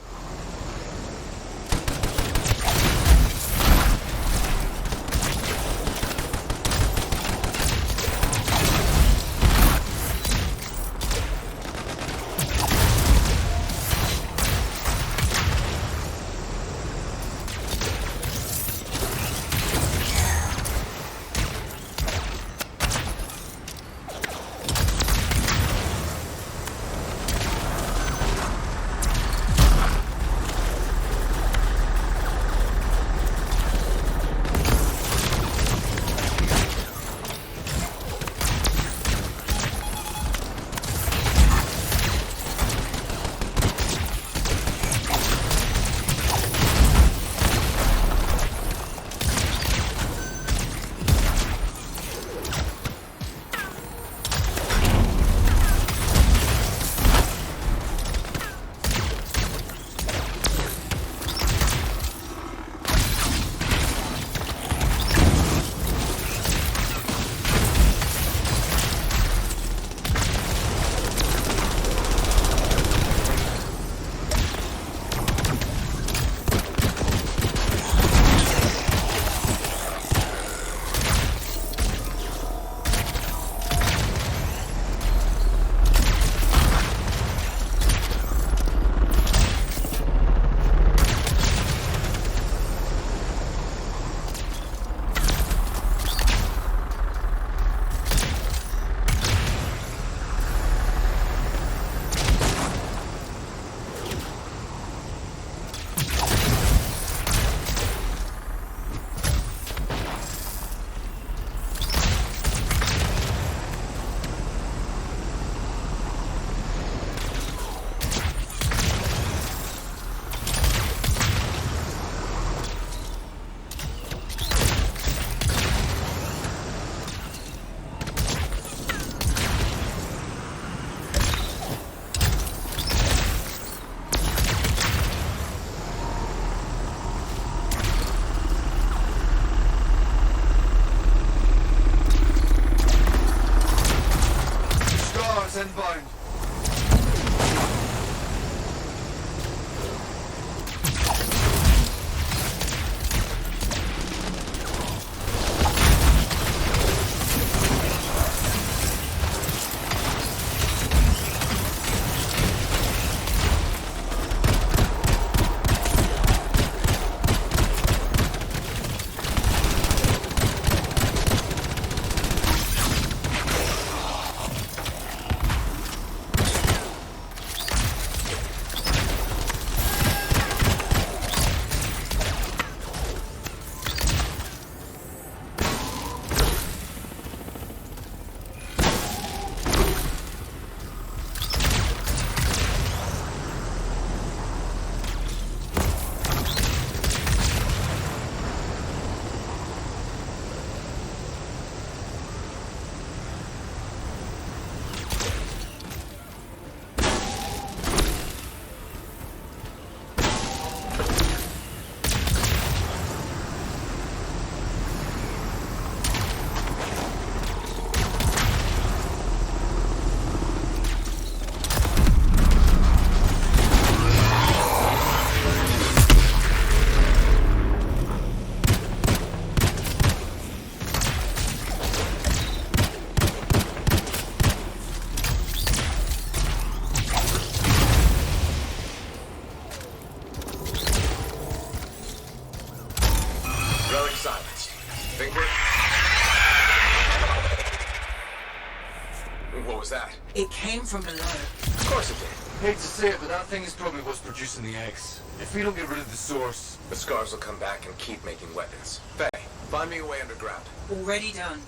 was that? It came from below. Of course it did. Hate to say it, but that thing is probably what's producing the eggs. If we don't get rid of the source... The scars will come back and keep making weapons. Faye, find me a way underground. Already done.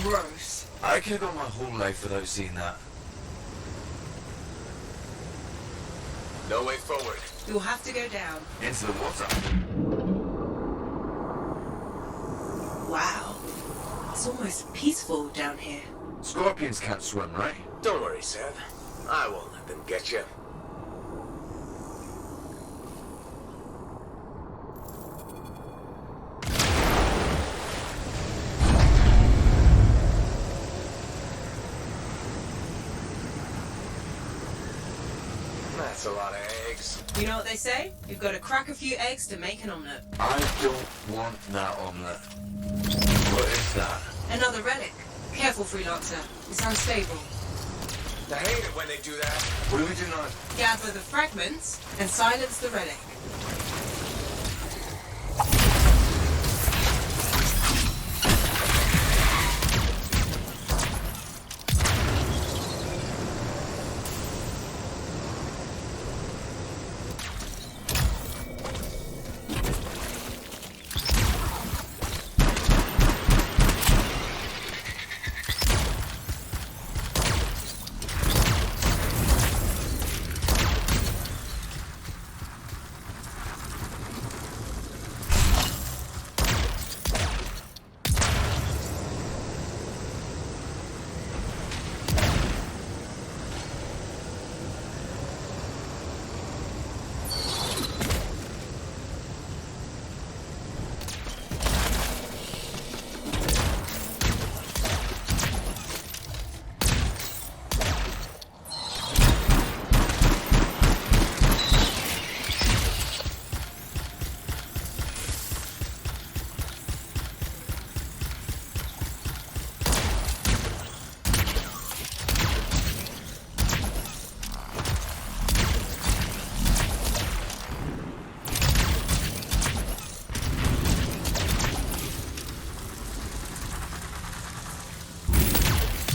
Gross. I could go my whole life without seeing that. No way forward. You'll have to go down. Into the water. Wow. It's almost peaceful down here. Scorpions can't swim, right? Don't worry, Seth. I won't let them get you. That's a lot of eggs. You know what they say? You've got to crack a few eggs to make an omelette. I don't want that omelette. What is that? Another relic. Careful, freelancer. It's unstable. I hate it when they do that. What do we do now? Gather the fragments and silence the relic.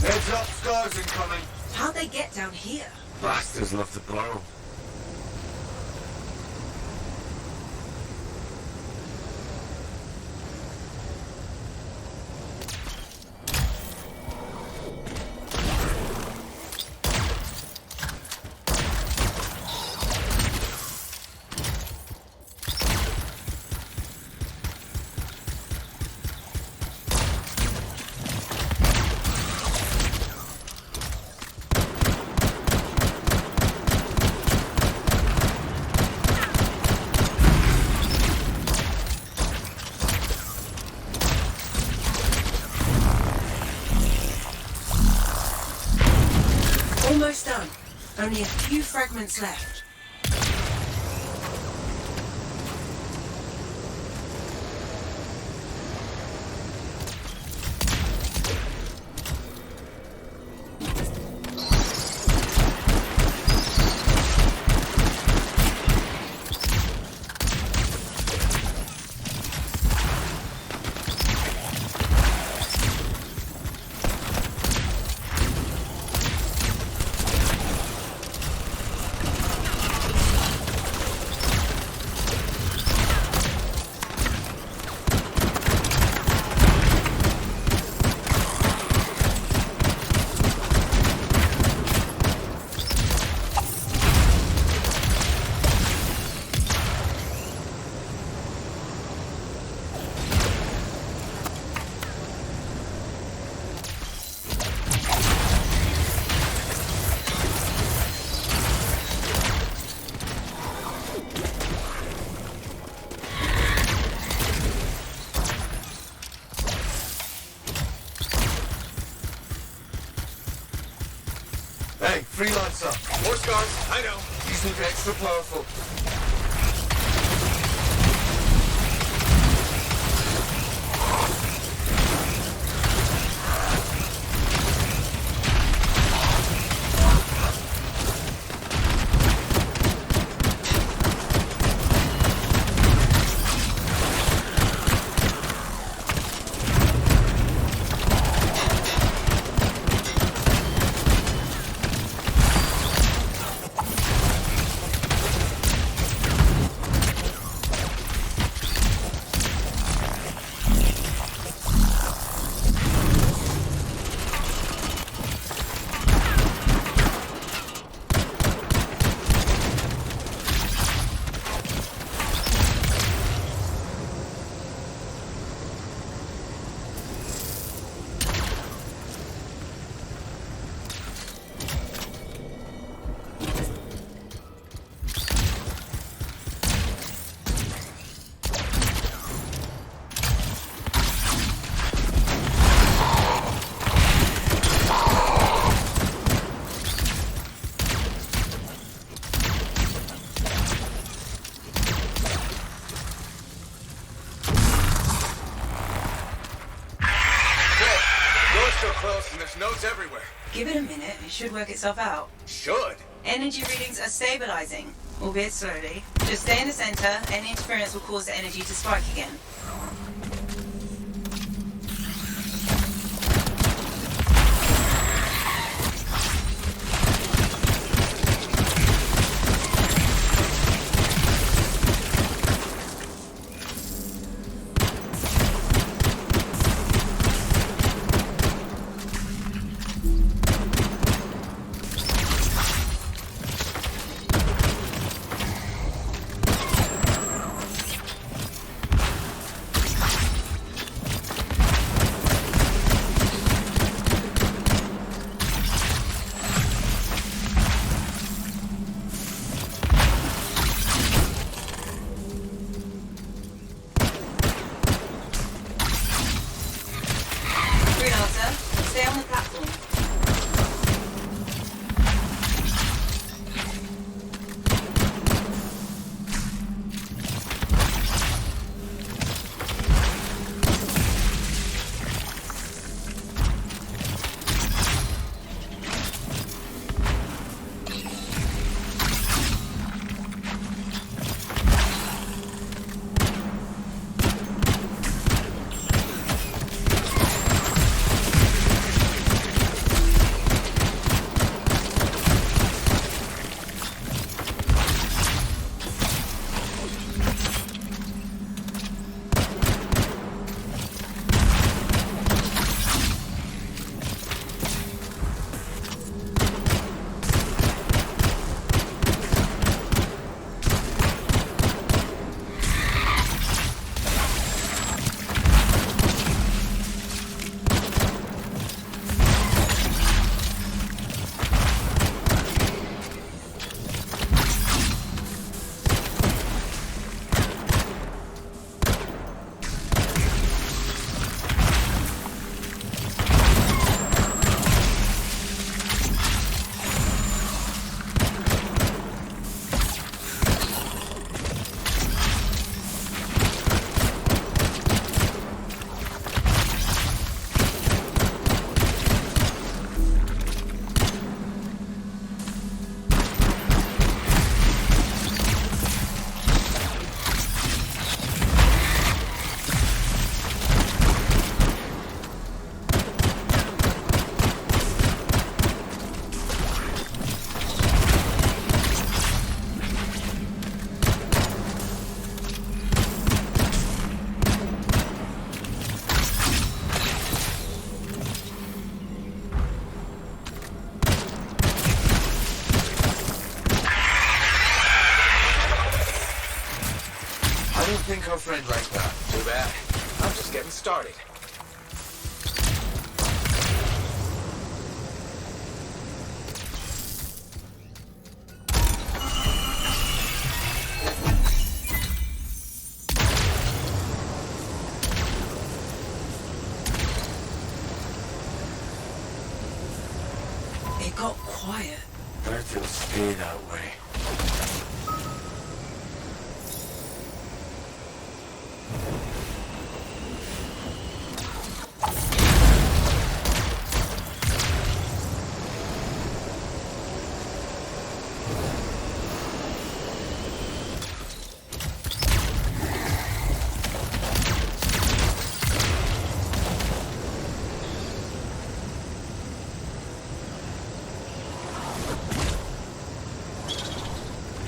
Heads up, scars incoming. How'd they get down here? Bastards love to borrow. Almost done. Only a few fragments left. Hey, freelancer. More scars, I know. These look extra powerful. And there's nodes everywhere. Give it a minute, it should work itself out. Should? Energy readings are stabilizing, albeit slowly. Just stay in the center, and interference will cause the energy to spike again. Stay on the platform. I don't think our friend like that. Too bad. I'm just getting started. It got quiet. Bet it'll stay that way.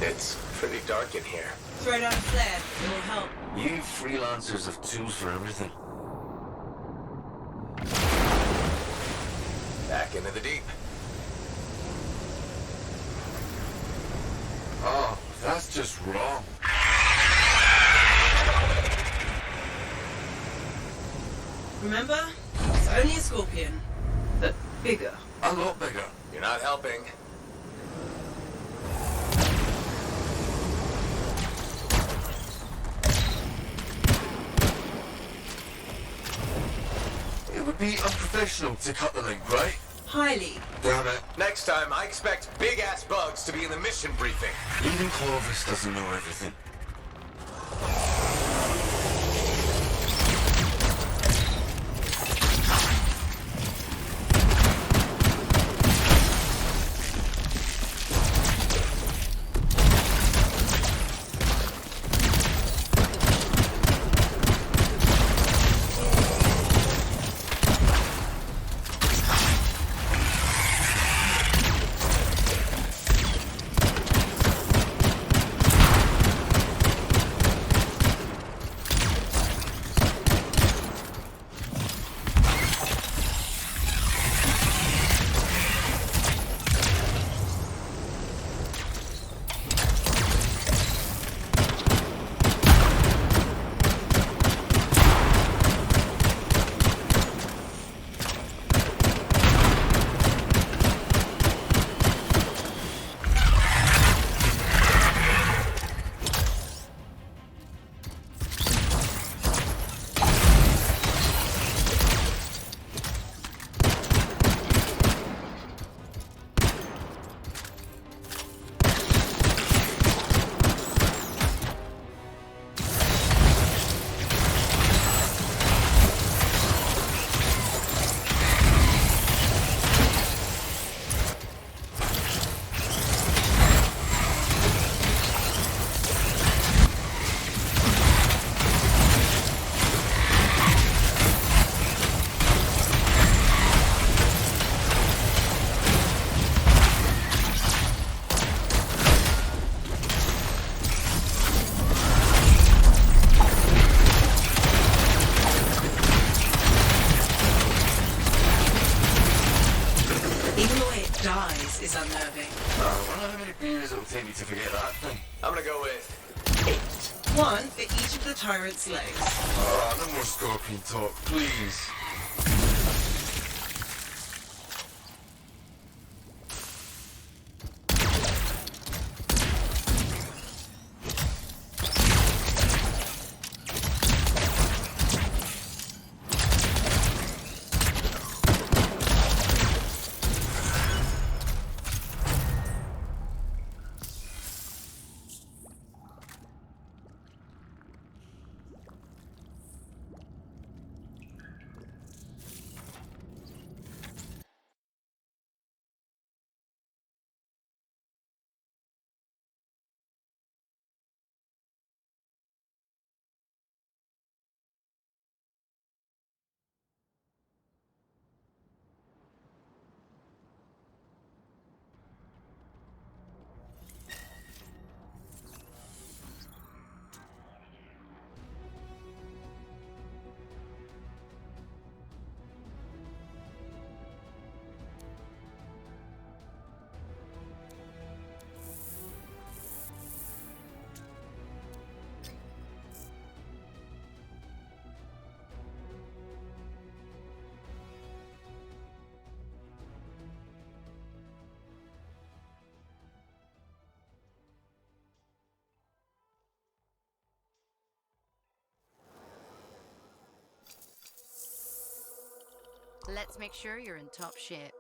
It's pretty dark in here. Throw down a flare. It will help. You freelancers have tools for everything. Back into the deep. Oh, that's just wrong. Remember? It's only a scorpion, but bigger. A lot bigger. You're not helping. It would be unprofessional to cut the link, right? Highly. Damn it. Next time, I expect big-ass bugs to be in the mission briefing. Even Clovis doesn't know everything. Is unnerving. I wonder how many beers it will take me to forget that thing. I'm gonna go with 8. One for each of the tyrant's legs. No more scorpion talk, please. Let's make sure you're in top shape.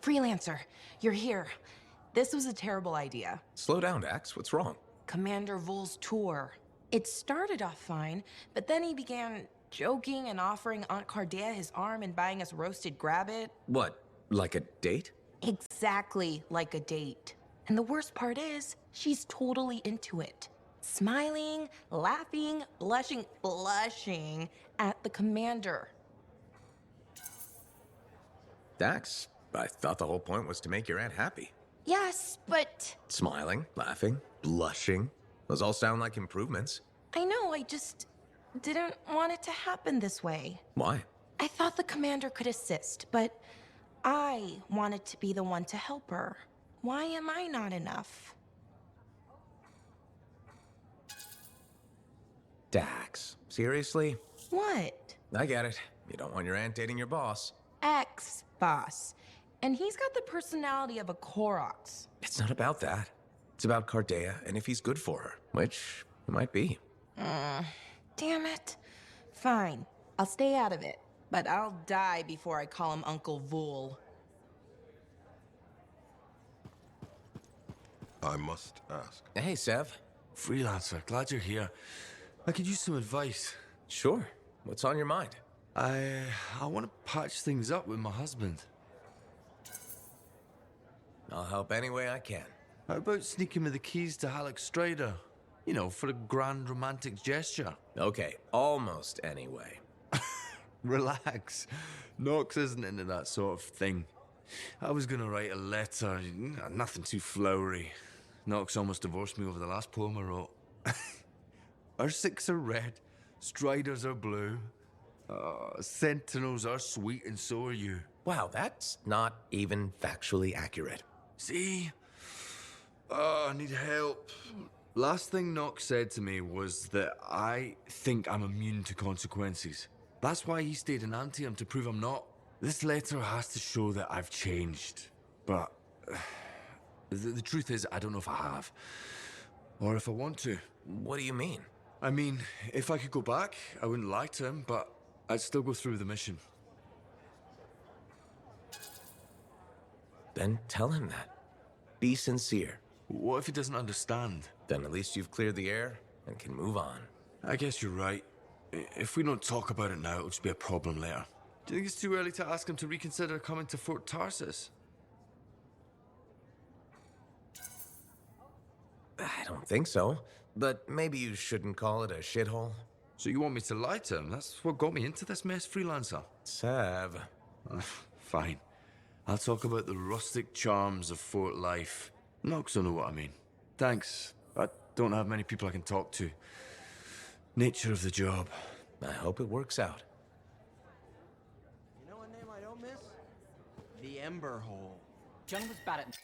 Freelancer, you're here. This was a terrible idea. Slow down, Dax. What's wrong? Commander Vol's tour. It started off fine, but then he began joking and offering Aunt Cardea his arm and buying us roasted grabbit. What, like a date? Exactly like a date. And the worst part is, she's totally into it. Smiling, laughing, blushing at the commander. Dax, I thought the whole point was to make your aunt happy. Yes, but Smiling, laughing, blushing. Those all sound like improvements. I know, I just didn't want it to happen this way. Why? I thought the commander could assist, but I wanted to be the one to help her. Why am I not enough? Dax, seriously? What? I get it. You don't want your aunt dating your boss. Ex-boss. And he's got the personality of a Koroks. It's not about that. It's about Cardea and if he's good for her, which he might be. Damn it. Fine, I'll stay out of it. But I'll die before I call him Uncle Vul. I must ask. Hey, Sev. Freelancer, glad you're here. I could use some advice. Sure. What's on your mind? I want to patch things up with my husband. I'll help any way I can. How about sneaking me the keys to Halleck Strider? You know, for a grand romantic gesture. Okay, almost anyway. Relax. Knox isn't into that sort of thing. I was gonna write a letter, nothing too flowery. Knox almost divorced me over the last poem I wrote. Our six are red, Striders are blue, Sentinels are sweet, and so are you. Wow, that's not even factually accurate. See? I need help. Last thing Knox said to me was that I think I'm immune to consequences. That's why he stayed in Anthem, to prove I'm not. This letter has to show that I've changed. But the truth is, I don't know if I have. Or if I want to. What do you mean? I mean, if I could go back, I wouldn't lie to him, but I'd still go through the mission. Then tell him that. Be sincere. What if he doesn't understand? Then at least you've cleared the air and can move on. I guess you're right. If we don't talk about it now, it'll just be a problem later. Do you think it's too early to ask him to reconsider coming to Fort Tarsus? I don't think so. But maybe you shouldn't call it a shithole. So you want me to lie to him? That's what got me into this mess, Freelancer. Sev. Fine. I'll talk about the rustic charms of fort life. Knox will know what I mean. Thanks. I don't have many people I can talk to. Nature of the job. I hope it works out. You know a name I don't miss? The Ember Hole. Jung was bad at...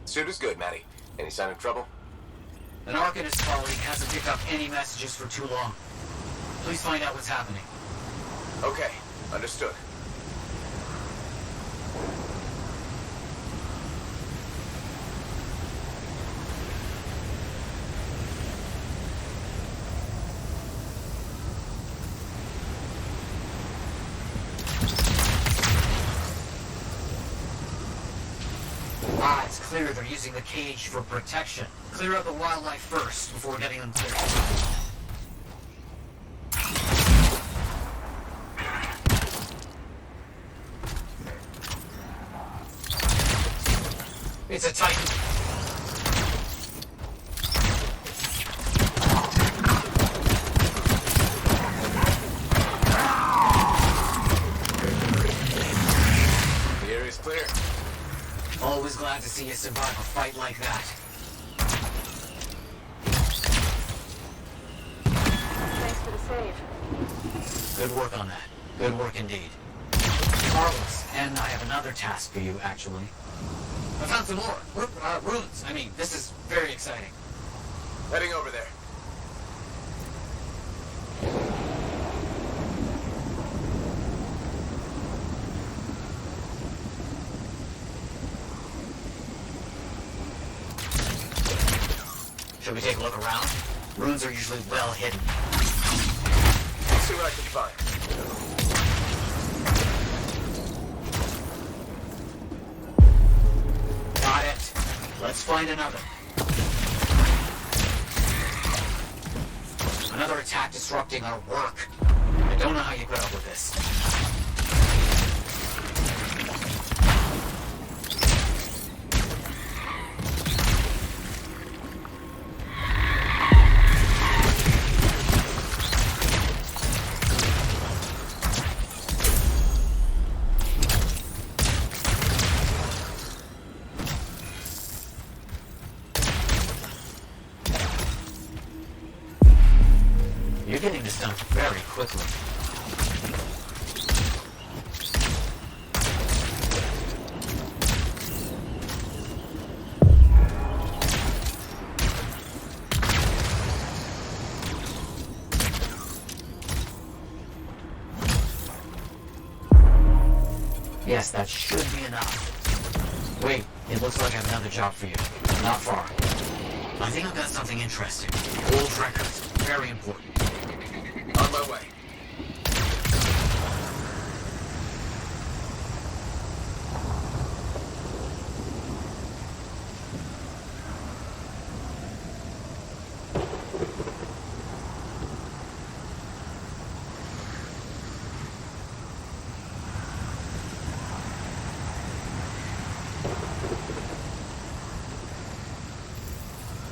Suit is good, Maddie. Any sign of trouble? An Arcanist colleague hasn't picked up any messages for too long. Please find out what's happening. Okay, understood. clear they're using the cage for protection. Clear out the wildlife first, before getting them clear. It's a Titan. The area's clear. Always glad to see you survive a fight like that. Thanks for the save. Good work on that. Good work indeed. Marvelous. And I have another task for you, actually. I found some more. Runes. I mean, this is very exciting. Heading over there. Should we take a look around? Runes are usually well hidden. Let's see what I can find. Got it. Let's find another. Another attack disrupting our work. I don't know how you put up with this. You're getting this done very quickly. Yes, that should be enough. Wait, it looks like I have another job for you. Not far. I think I've got something interesting. Old records. Very important. On my way.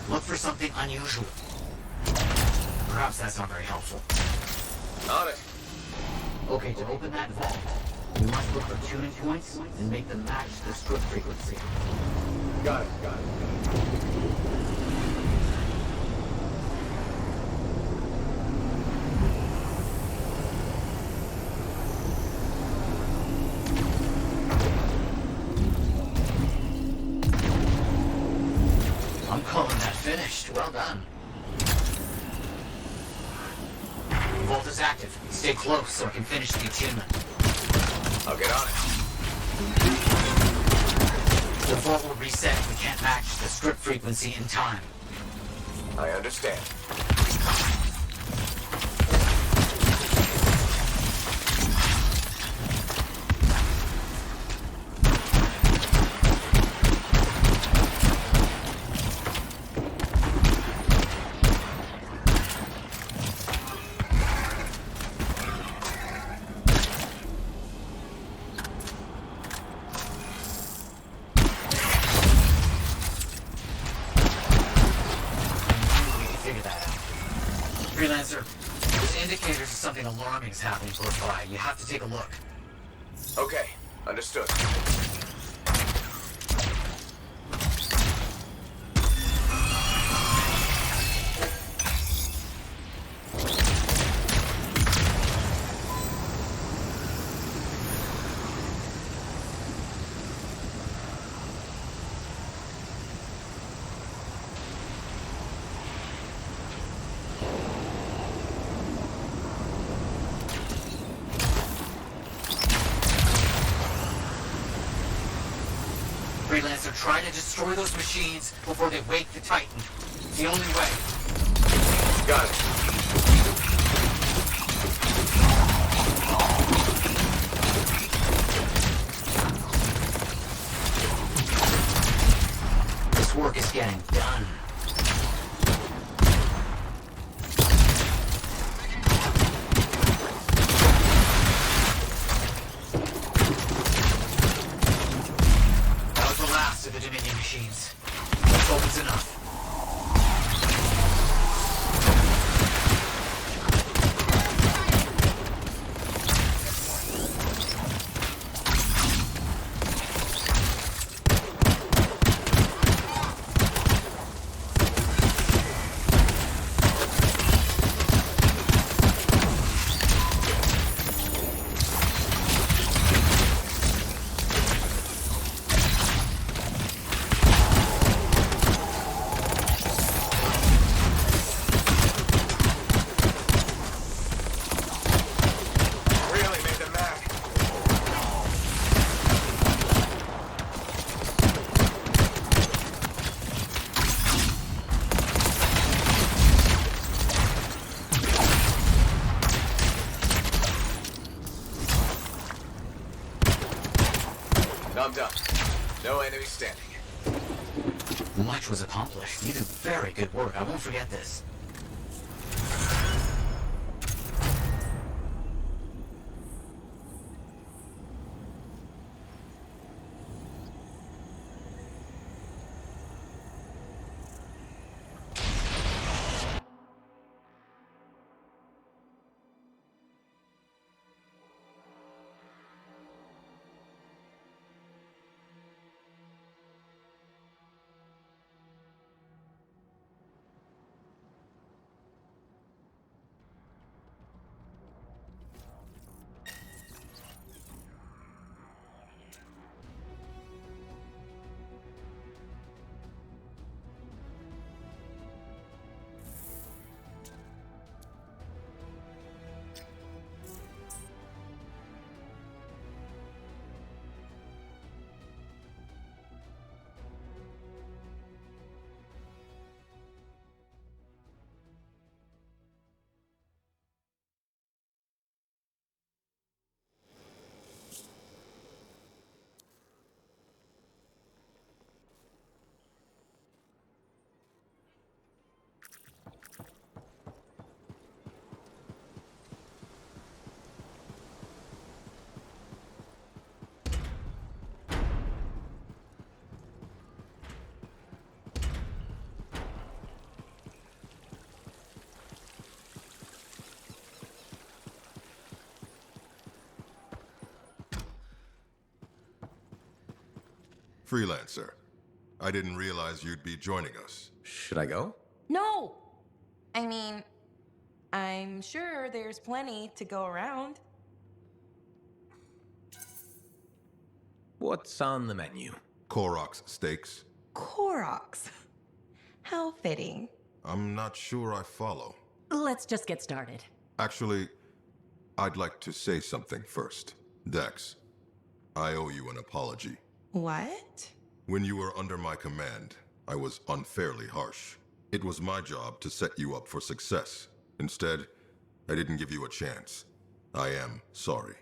Look for something unusual. Perhaps that's not very helpful. On it. Okay, to open that vault, we must look for tuning points and make them match the strip frequency. Got it, got it. I'm calling that finished. Well done. The vault is active. Stay close so I can finish the attunement. I'll get on it. The vault will reset if we can't match the strip frequency in time. I understand. Freelancer, there's indicators of something alarming is happening close by. You have to take a look. Okay, understood. Freelancer, try to destroy those machines before they wake the Titan. It's the only way. Got it. work is getting done. That was the last of the Dominion machines. Let's hope it's enough. I'm done. No enemy standing. Much was accomplished. You did very good work. I won't forget this. Freelancer, I didn't realize you'd be joining us. Should I go? No! I mean, I'm sure there's plenty to go around. What's on the menu? Koroks steaks. Koroks. How fitting. I'm not sure I follow. Let's just get started. Actually, I'd like to say something first. Dex, I owe you an apology. What? When you were under my command, I was unfairly harsh. It was my job to set you up for success. Instead, I didn't give you a chance. I am sorry.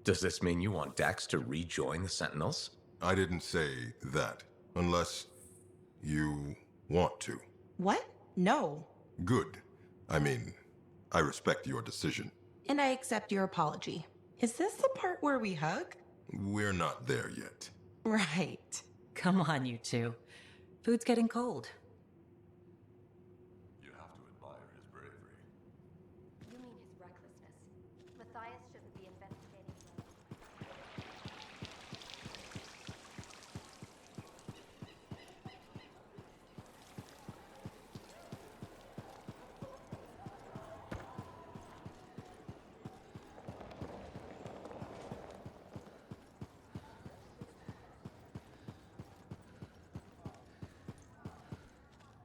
Does this mean you want Dax to rejoin the Sentinels? I didn't say that, unless you want to. What? No. Good. I mean, I respect your decision. And I accept your apology. Is this the part where we hug? We're not there yet. Right. Come on, you two. Food's getting cold. You have to admire his bravery. You mean his recklessness. Matthias shouldn't be investigating.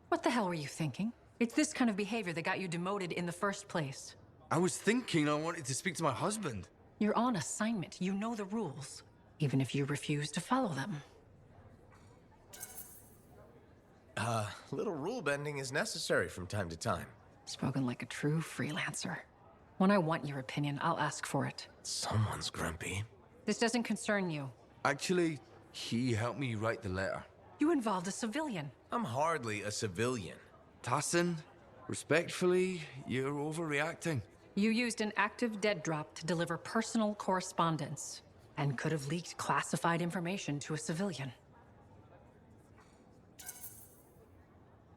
What the hell were you thinking? It's this kind of behavior that got you demoted in the first place. I was thinking I wanted to speak to my husband. You're on assignment. You know the rules, even if you refuse to follow them. Little rule bending is necessary from time to time. Spoken like a true freelancer. When I want your opinion, I'll ask for it. Someone's grumpy. This doesn't concern you. Actually, he helped me write the letter. You involved a civilian. I'm hardly a civilian. Tassin, respectfully, you're overreacting. You used an active dead drop to deliver personal correspondence and could have leaked classified information to a civilian.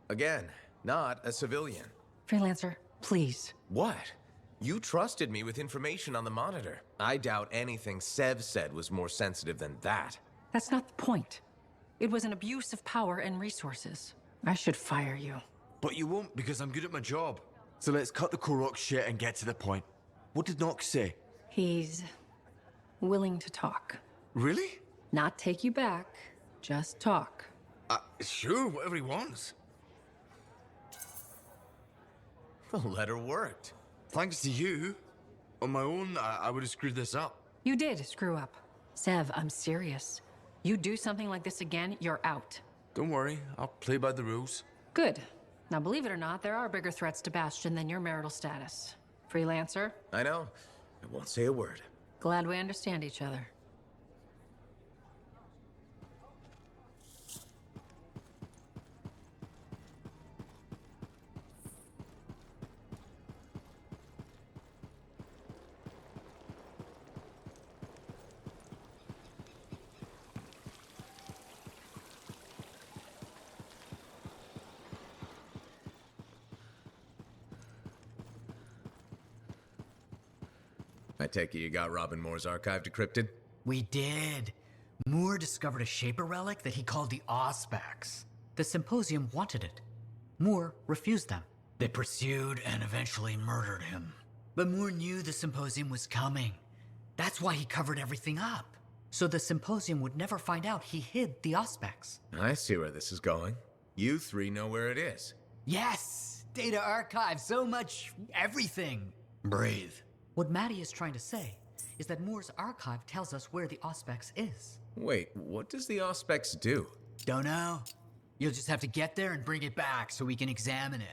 Again, not a civilian. Freelancer, please. What? You trusted me with information on the monitor. I doubt anything Sev said was more sensitive than that. That's not the point. It was an abuse of power and resources. I should fire you. But you won't, because I'm good at my job. So let's cut the Korok shit and get to the point. What did Nox say? He's willing to talk. Really? Not take you back, just talk. Sure, whatever he wants. The letter worked. Thanks to you. On my own, I would have screwed this up. You did screw up. Sev, I'm serious. You do something like this again, you're out. Don't worry, I'll play by the rules. Good. Now, believe it or not, there are bigger threats to Bastion than your marital status. Freelancer? I know. I won't say a word. Glad we understand each other. I take it you got Robin Moore's archive decrypted? We did. Moore discovered a Shaper relic that he called the Auspex. The Symposium wanted it. Moore refused them. They pursued and eventually murdered him. But Moore knew the Symposium was coming. That's why he covered everything up. So the Symposium would never find out he hid the Auspex. I see where this is going. You three know where it is. Yes! Data archive, so much everything. Breathe. What Maddie is trying to say is that Moore's archive tells us where the Auspex is. Wait, what does the Auspex do? Don't know. You'll just have to get there and bring it back so we can examine it.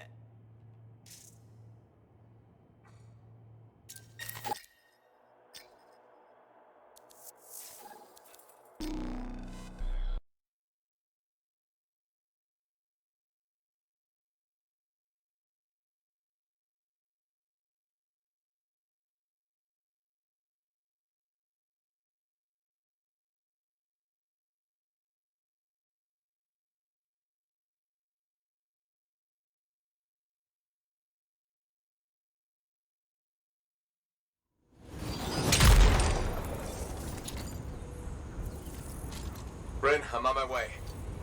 Bryn, I'm on my way.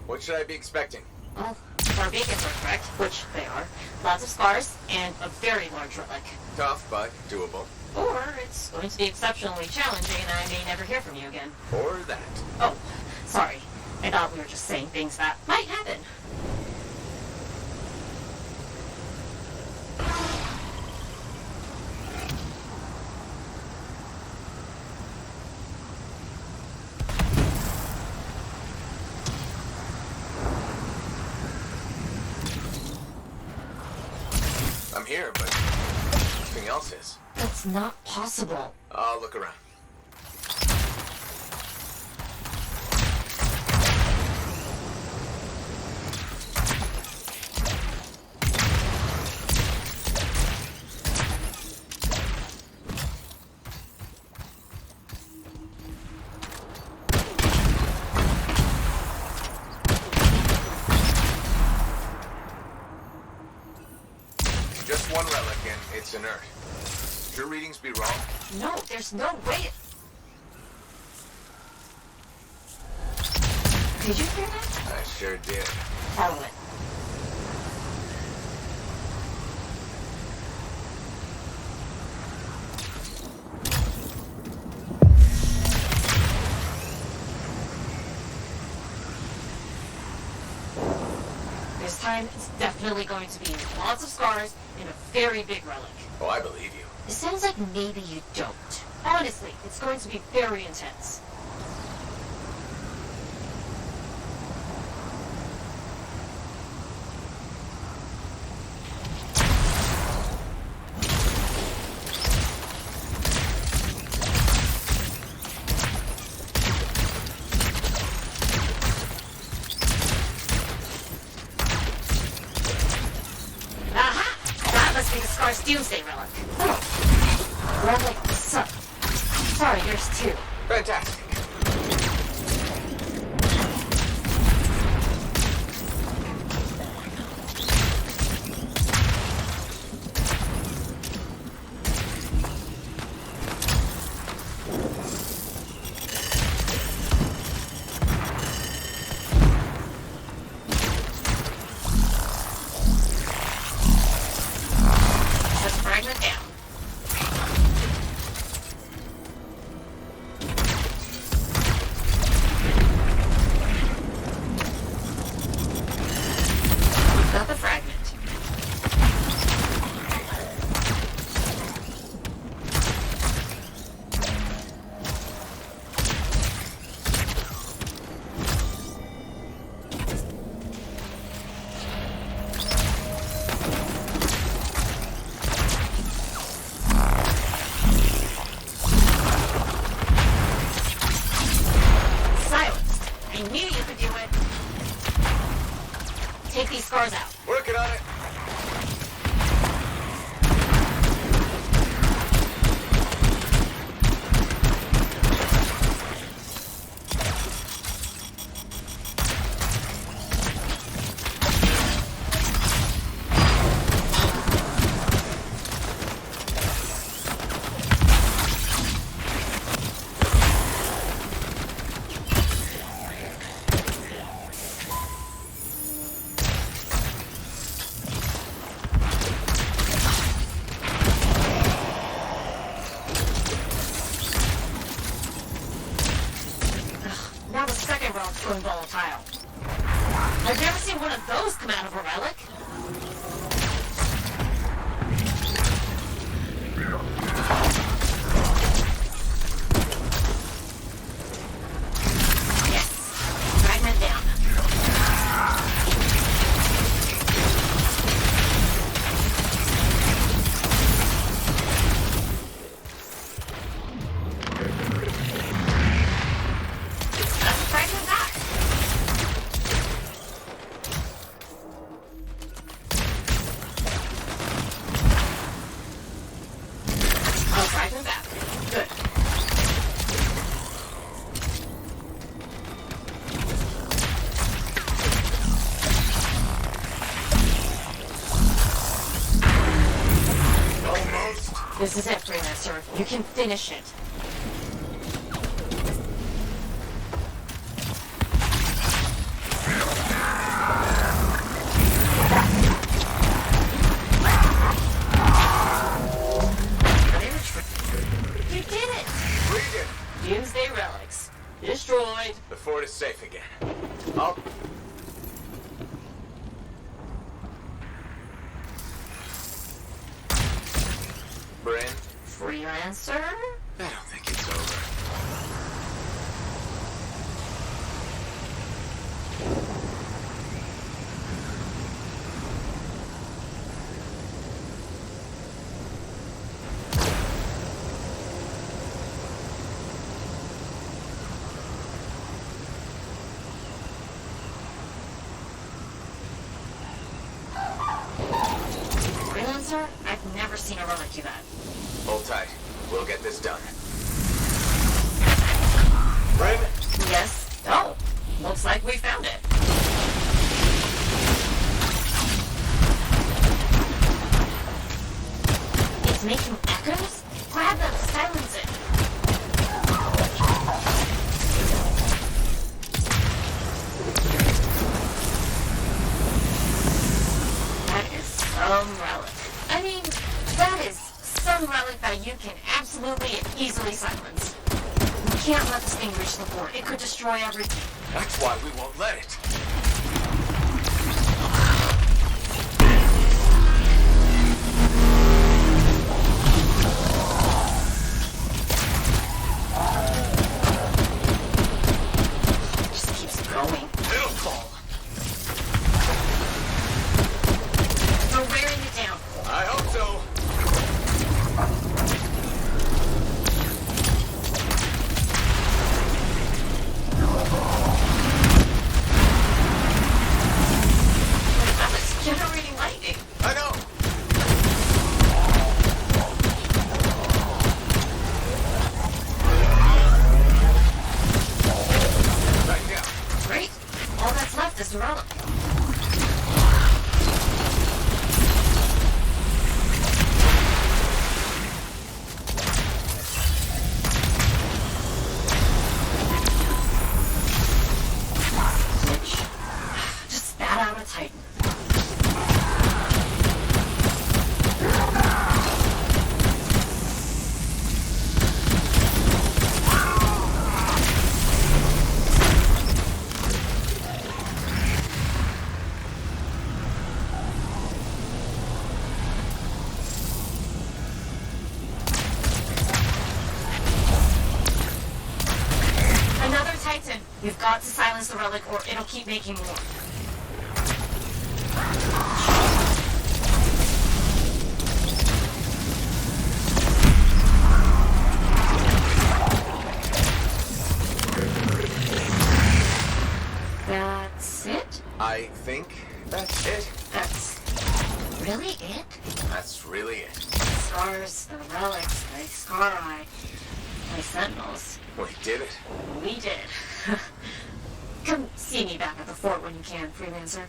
What should I be expecting? Well, if our beacons are correct, which they are, lots of scars and a very large relic. Tough, but doable. Or it's going to be exceptionally challenging and I may never hear from you again. Or that. Oh, sorry. I thought we were just saying things that might happen. I'm here, but nothing else is. That's not possible. I'll look around. Just one relic and it's inert. Could your readings be wrong? No, there's no way. Did you hear that? I sure did. Follow it. This time, it's definitely going to be lots of scars and a very big relic. Oh, I believe you. It sounds like maybe you don't. Honestly, it's going to be very intense. Scar's Doomsday relic. Relic, sorry, yours too. Fantastic. Just fragment down. Got the fragment. Silenced. I knew you could do it. Take these scars out. Working on it. Now the second relic's going volatile. I've never seen one of those come out of a relic. Yes. Fragment down. That's a fragment back. Oh, fragment back. Good. Almost. This is it, Freelancer. You can finish it. You did it! We did. Doomsday relics. Destroyed. The fort is safe again. I'll... Bryn? Freelancer? I don't think it's over. Freelancer? I've never seen a relic do that. Hold tight. We'll get this done. Bryn? Yes? Oh, looks like we found it. It's making echoes? Grab them, silence it. That is some relic. I mean, that is some relic that you can absolutely and easily silence. We can't let this thing reach the fort. It could destroy everything. That's why we won't let it. Just keeps going. It'll fall. We're wearing it down. I hope so. You've got to silence the relic or it'll keep making more. That's it? I think that's it. That's really it? That's really it. Scars, the relics, the Scar Eye, the Sentinels. We did it. We did. Come see me back at the fort when you can, Freelancer.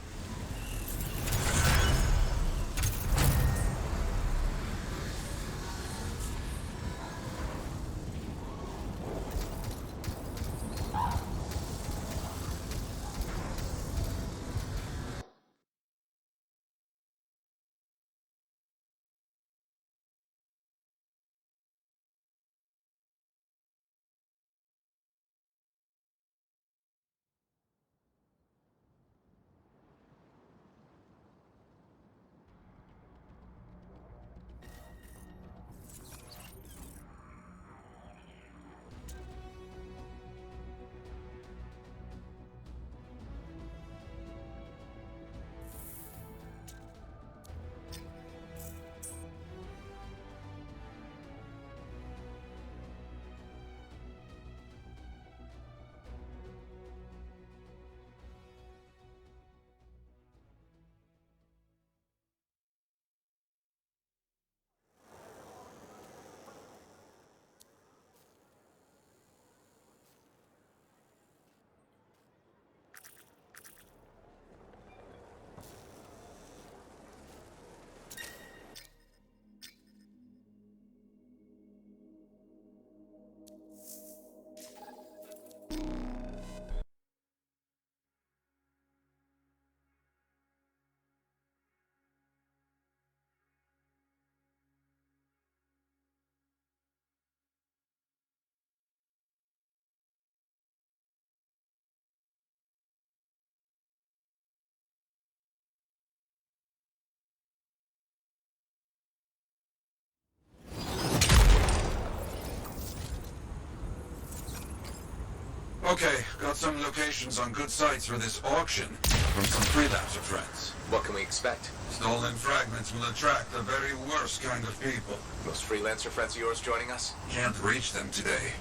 Okay, got some locations on good sites for this auction from some freelancer friends. What can we expect? Stolen fragments will attract the very worst kind of people. Those freelancer friends of yours joining us? Can't reach them today.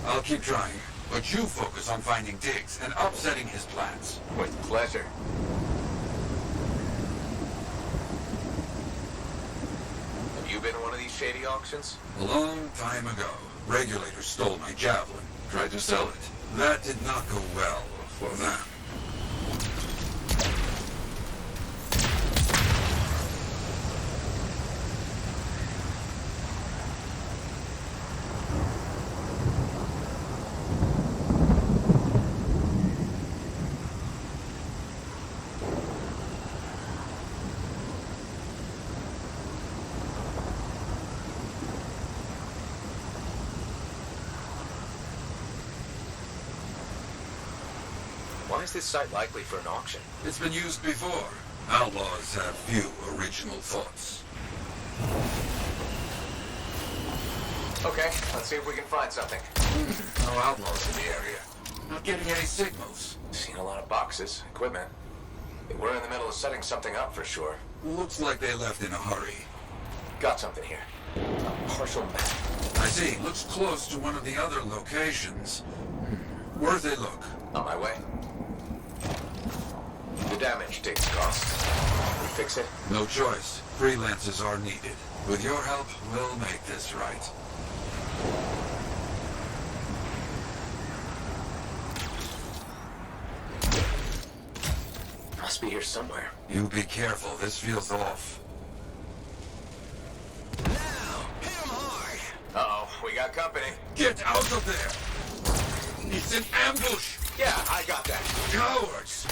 I'll keep trying, but you focus on finding Diggs and upsetting his plans. With pleasure. Have you been to one of these shady auctions? A long time ago, regulators stole my javelin, tried to sell it. That did not go well for them. Why is this site likely for an auction? It's been used before. Outlaws have few original thoughts. Okay, let's see if we can find something. No outlaws in the area. Not getting any signals. Seen a lot of boxes, equipment. They were in the middle of setting something up for sure. Looks like they left in a hurry. Got something here. A partial map. I see. Looks close to one of the other locations. Worth a look. On my way. The damage takes cost. We fix it? No choice. Freelancers are needed. With your help, we'll make this right. Must be here somewhere. You be careful. This feels off. Uh-oh, we got company. Get out of there! It's an ambush! Yeah, I got that. Cowards!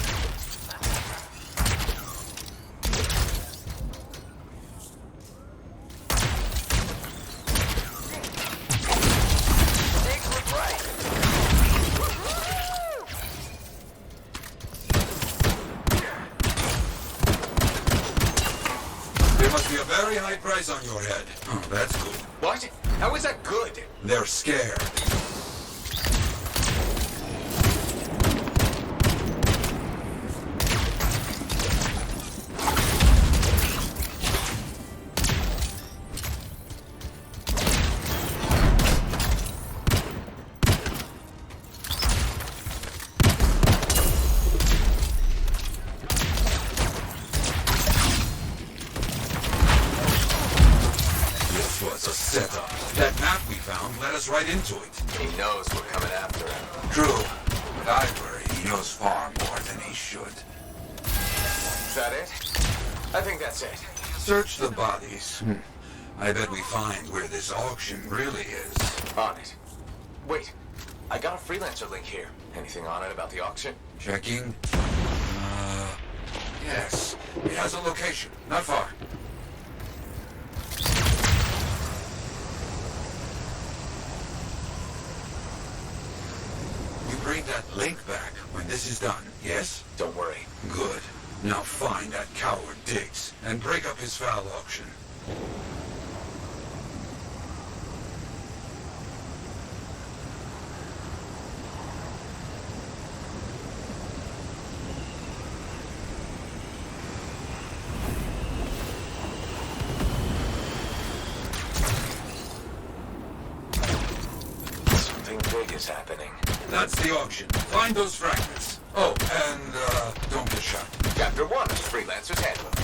There must be a very high price on your head. Oh, that's good. What? How is that good? They're scared. This was a setup. That map we found led us right into it. He knows we're coming after him. True, but I worry he knows far more than he should. Is that it? I think that's it. Search the bodies. I bet we find where this auction really is. On it. Wait, I got a freelancer link here. Anything on it about the auction? Checking. Yes. It has a location. Not far. You bring that link back when this is done, yes? Don't worry. Good. Now find that coward Diggs and break up his foul auction. Something big is happening. That's the auction. Find those fragments. Oh, and don't get shot. Chapter 1 of Freelancer's Handbook.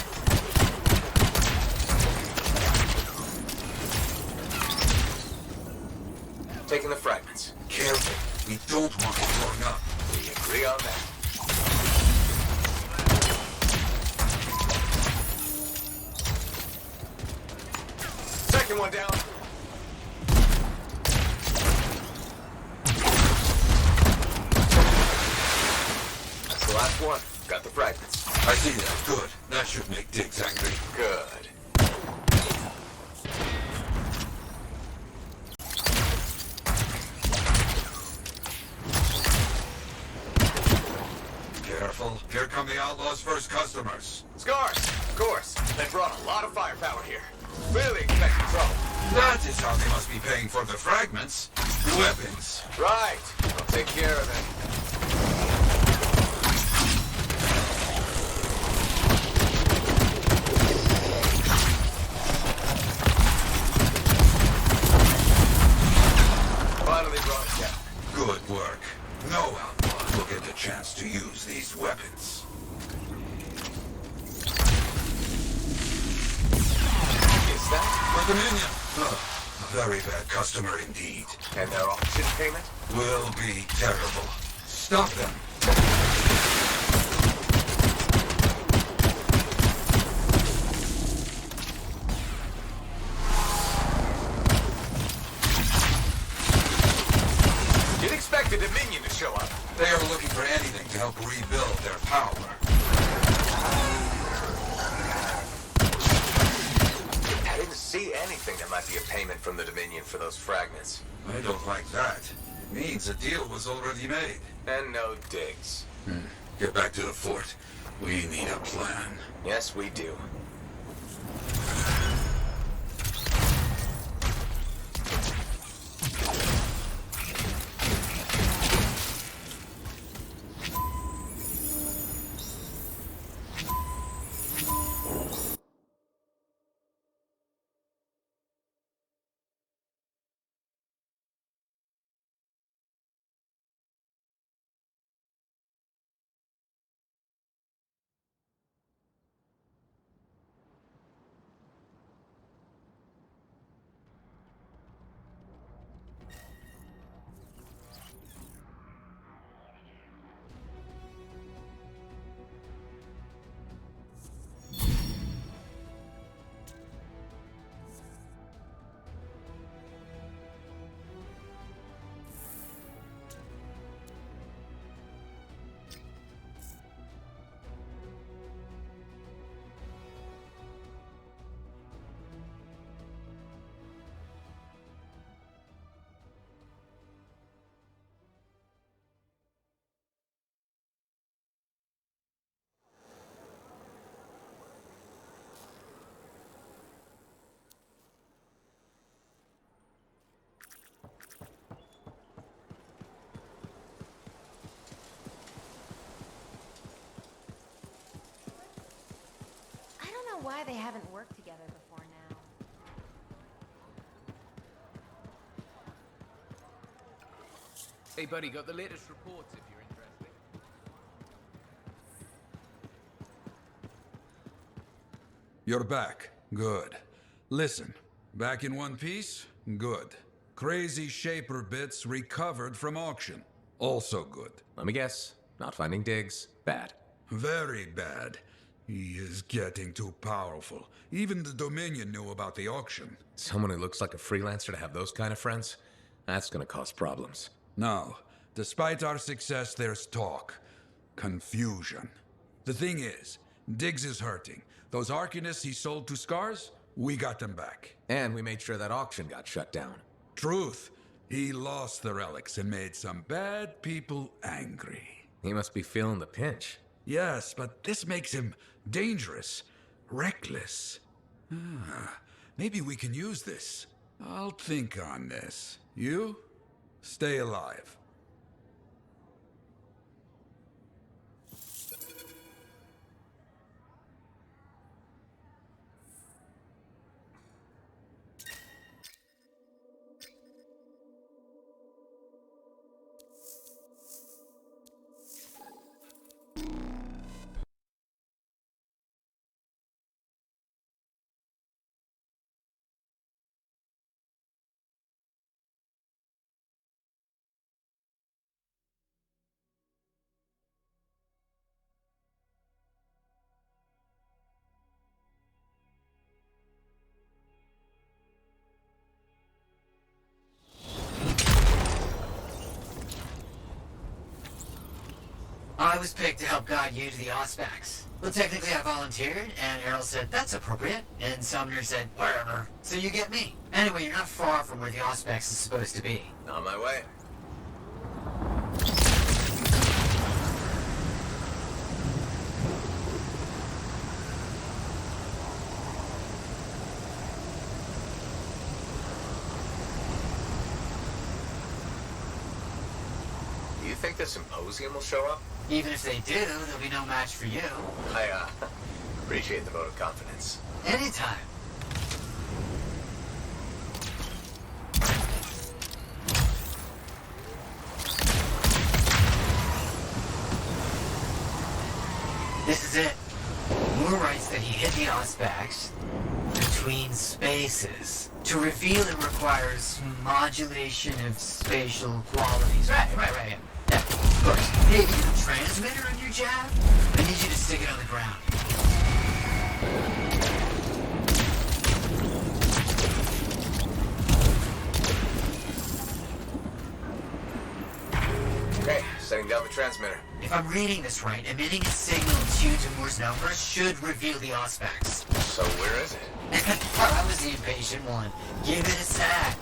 Taking the fragments. Careful. We don't want it blowing up. We agree on that. Second one down. That's the last one. Got the fragments. I see that. Good. That should make Diggs angry. Good. Careful. Here come the Outlaws' first customers. Scars, of course. They brought a lot of firepower here. Clearly expecting trouble. That is how they must be paying for the fragments. Weapons. Right. I'll take care of it. Finally brought it down. Good work. No outlaw will get the chance to use these weapons. Is that? For the minion. A very bad customer indeed. And their auction payment? Will be terrible. Stop them. You'd expect the Dominion to show up. They are looking for anything to help rebuild their power. I didn't see anything that might be a payment from the Dominion for those fragments. I don't like that. It means a deal was already made. And no digs. Get back to the fort. We need a plan. Yes, we do. Why they haven't worked together before now. Hey buddy, got the latest reports if you're interested. You're back. Good. Listen, Back in one piece? Good. Crazy Shaper bits recovered from auction. Also good. Let me guess. Not finding digs. Bad. Very bad. He is getting too powerful. Even the Dominion knew about the auction. Someone who looks like a freelancer to have those kind of friends? That's gonna cause problems. No. Despite our success, there's talk. Confusion. The thing is, Diggs is hurting. Those Arcanists he sold to Scars, we got them back. And we made sure that auction got shut down. Truth. He lost the relics and made some bad people angry. He must be feeling the pinch. Yes, but this makes him dangerous, reckless. Maybe we can use this. I'll think on this. You? Stay alive. I was picked to help guide you to the Auspex. Well, technically I volunteered, and Errol said, that's appropriate. And Sumner said, whatever. So you get me. Anyway, you're not far from where the Auspex is supposed to be. On my way. Do you think the symposium will show up? Even if they do, there'll be no match for you. I, appreciate the vote of confidence. Anytime. This is it. Moore writes that he hit the Auspex between spaces. To reveal it requires modulation of spatial qualities. Right. Yeah, of course. Hey, you have a transmitter on your jab? I need you to stick it on the ground. Okay, setting down the transmitter. If I'm reading this right, emitting a signal tuned to Moore's numbers should reveal the Auspex. So where is it? I was the impatient one. Give it a sec.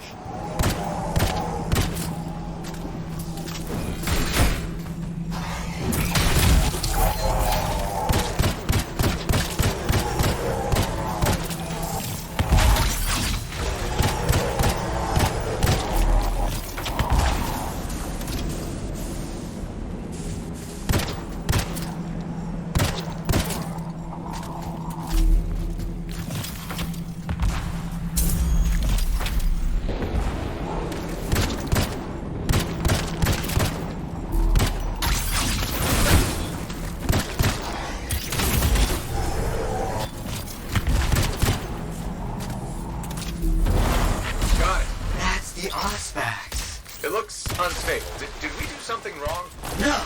Unstable. Did we do something wrong? No,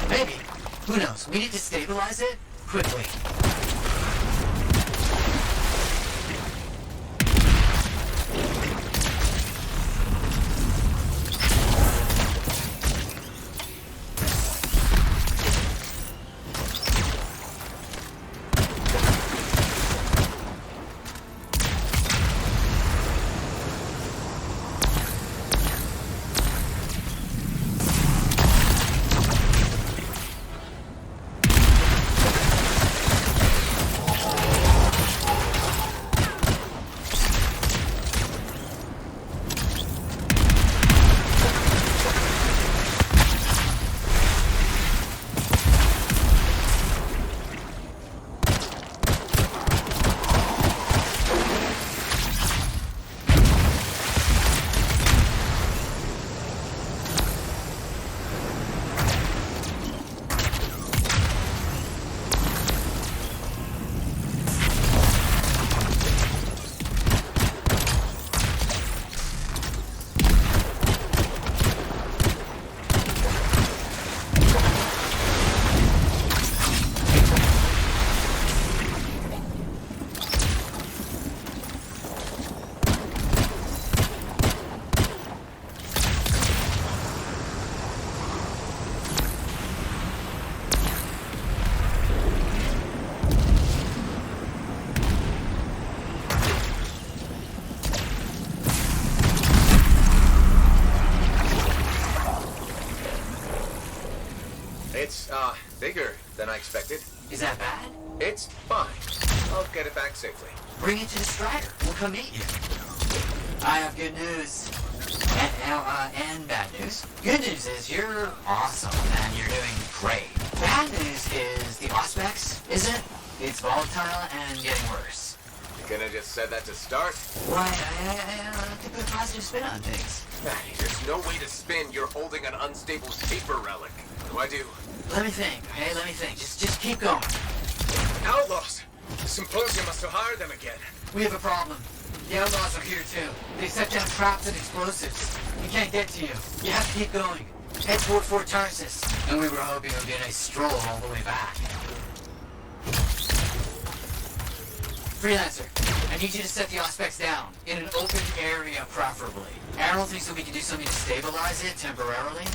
maybe. Who knows? We need to stabilize it quickly. It's, bigger than I expected. Is that bad? It's fine. I'll get it back safely. Bring it to the Strider. We'll come meet you. I have good news. And bad news. Good news is you're awesome and you're doing great. Bad news is the Auspex, isn't? It's volatile and getting worse. You couldn't have just said that to start? Why, I like to put a positive spin on things. Matty, there's no way to spin. You're holding an unstable paper relic. What do I do? Let me think, okay? Let me think. Just keep going. Outlaws! The Symposium must have hired them again. We have a problem. The Outlaws are here too. They set down traps and explosives. We can't get to you. You have to keep going. Head toward Fort Tarsus. And we were hoping it would be a nice stroll all the way back. Freelancer, I need you to set the Auspex down. In an open area, preferably. Errol thinks that we can do something to stabilize it temporarily.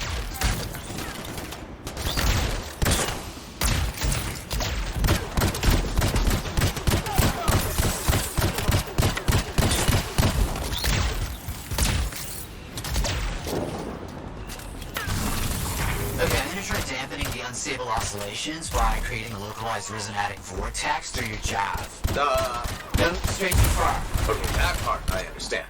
Unstable oscillations by creating a localized resonatic vortex through your jav. No, straight too far. Okay, that part I understand.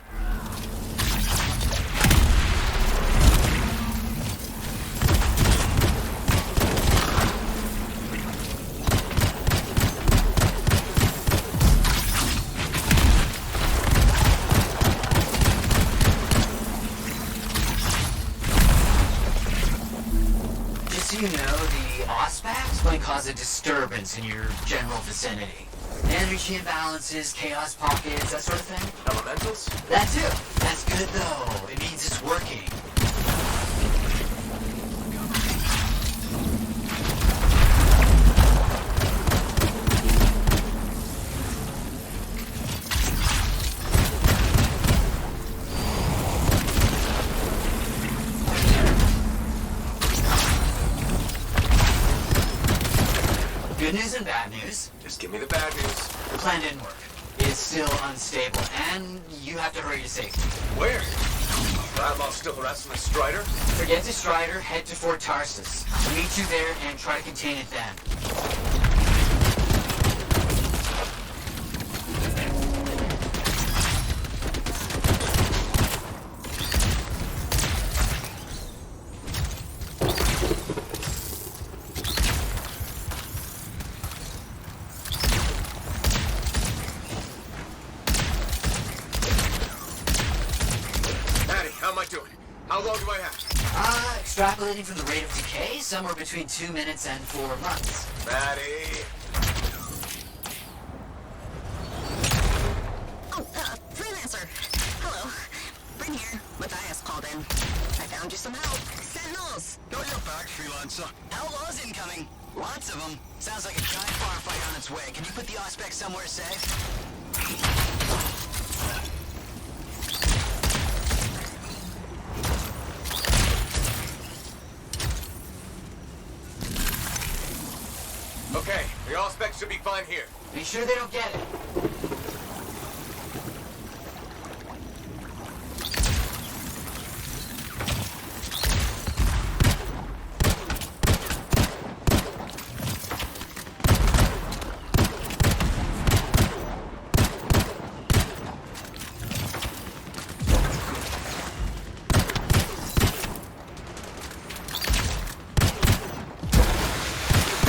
You know, the Auspex might cause a disturbance in your general vicinity. Energy imbalances, chaos pockets, that sort of thing. Elementals? That too. That's good though. It means it's working. Good news and bad news. Just give me the bad news. The plan didn't work. It's still unstable, and you have to hurry to safety. Where? Outlaws still harassing the Strider? Forget the Strider, head to Fort Tarsus. Meet you there and try to contain it then. How long do I have? Extrapolating from the rate of decay, somewhere between 2 minutes and 4 months. Maddie! Oh, Freelancer! Hello. Bring here. Matthias called in. I found you some help. Sentinels! Got your back, Freelancer. Outlaws incoming! Lots of them. Sounds like a giant firefight on its way. Can you put the Auspex somewhere safe? Okay, the Auspex should be fine here. Be sure they don't get it.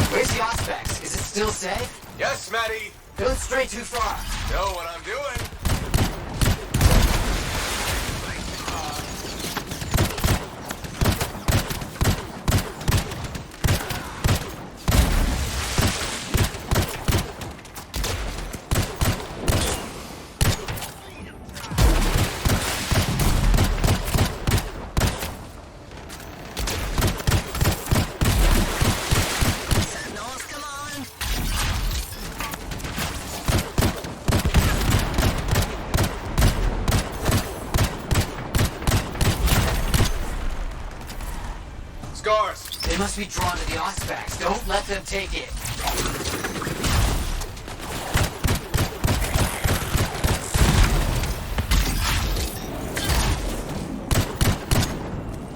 Where's the Auspex? Is it still safe? Yes, Maddie! Going straight too far. Know what I'm doing. They must be drawn to the Auspex. Don't let them take it.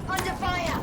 Under fire!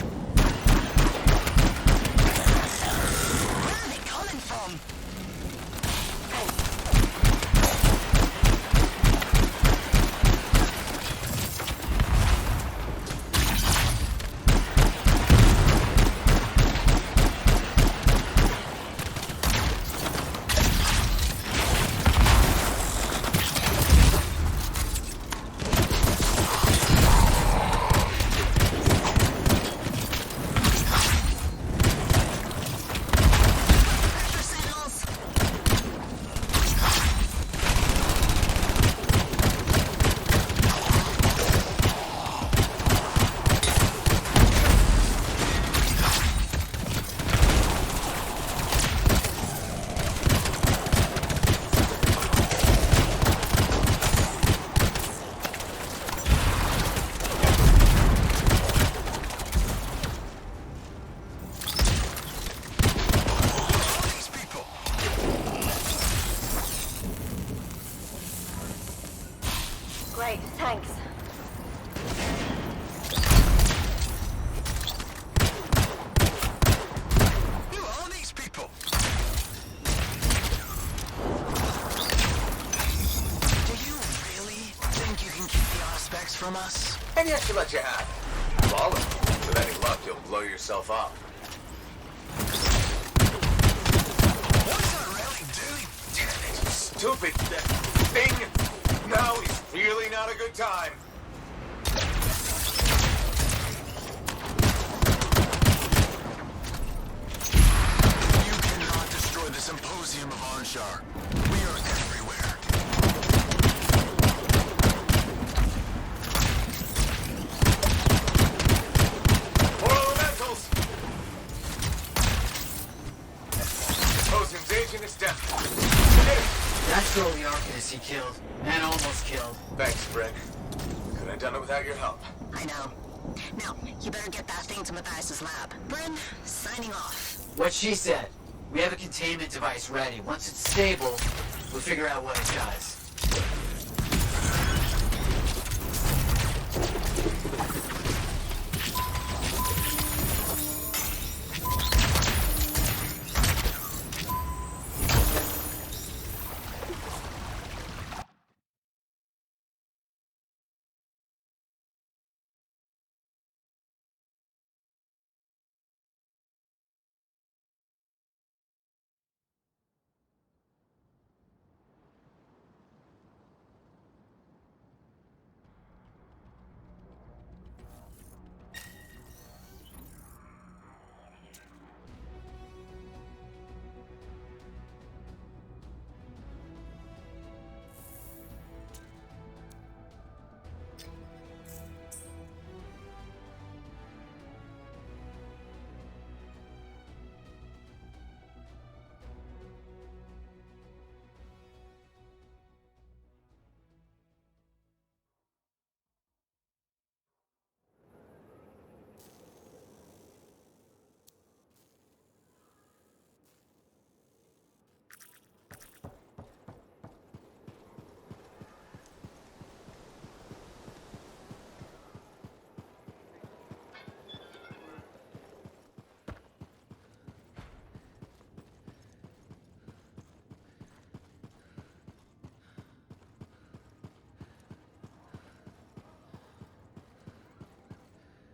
from us? And yet she let you have it. Ballin'. With any luck, you'll blow yourself up. What's that really doing? Damn it, stupid thing! Now is really not a good time. You cannot destroy the Symposium of Anshar. We are everywhere. More elementals! Symposium's agent is down. That's all the Arcanist he killed. And almost killed. Thanks, Brick. Could have done it without your help. I know. Now, you better get that thing to Matthias's lab. Bryn, signing off. What she said. We have a containment device ready. Once it's stable, we'll figure out what it does.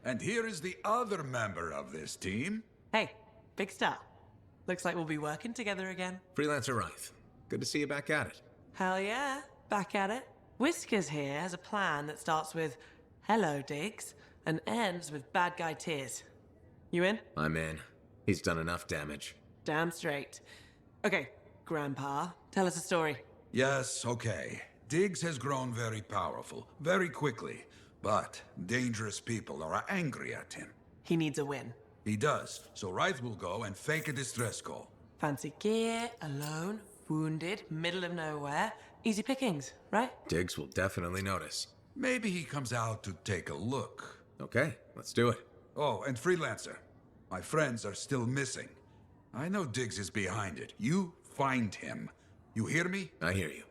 And here is the other member of this team. Hey, big star. Looks like we'll be working together again. Freelancer Wraith. Good to see you back at it. Hell yeah, back at it. Whiskers here has a plan that starts with "Hello, Diggs" and ends with "Bad guy tears." You in? I'm in. He's done enough damage. Damn straight. Okay, Grandpa, tell us a story. Yes, okay. Diggs has grown very powerful, very quickly. But dangerous people are angry at him. He needs a win. He does, so Wraith will go and fake a distress call. Fancy gear, alone, wounded, middle of nowhere. Easy pickings, right? Diggs will definitely notice. Maybe he comes out to take a look. Okay, let's do it. Oh, and Freelancer. My friends are still missing. I know Diggs is behind it. You find him. You hear me? I hear you.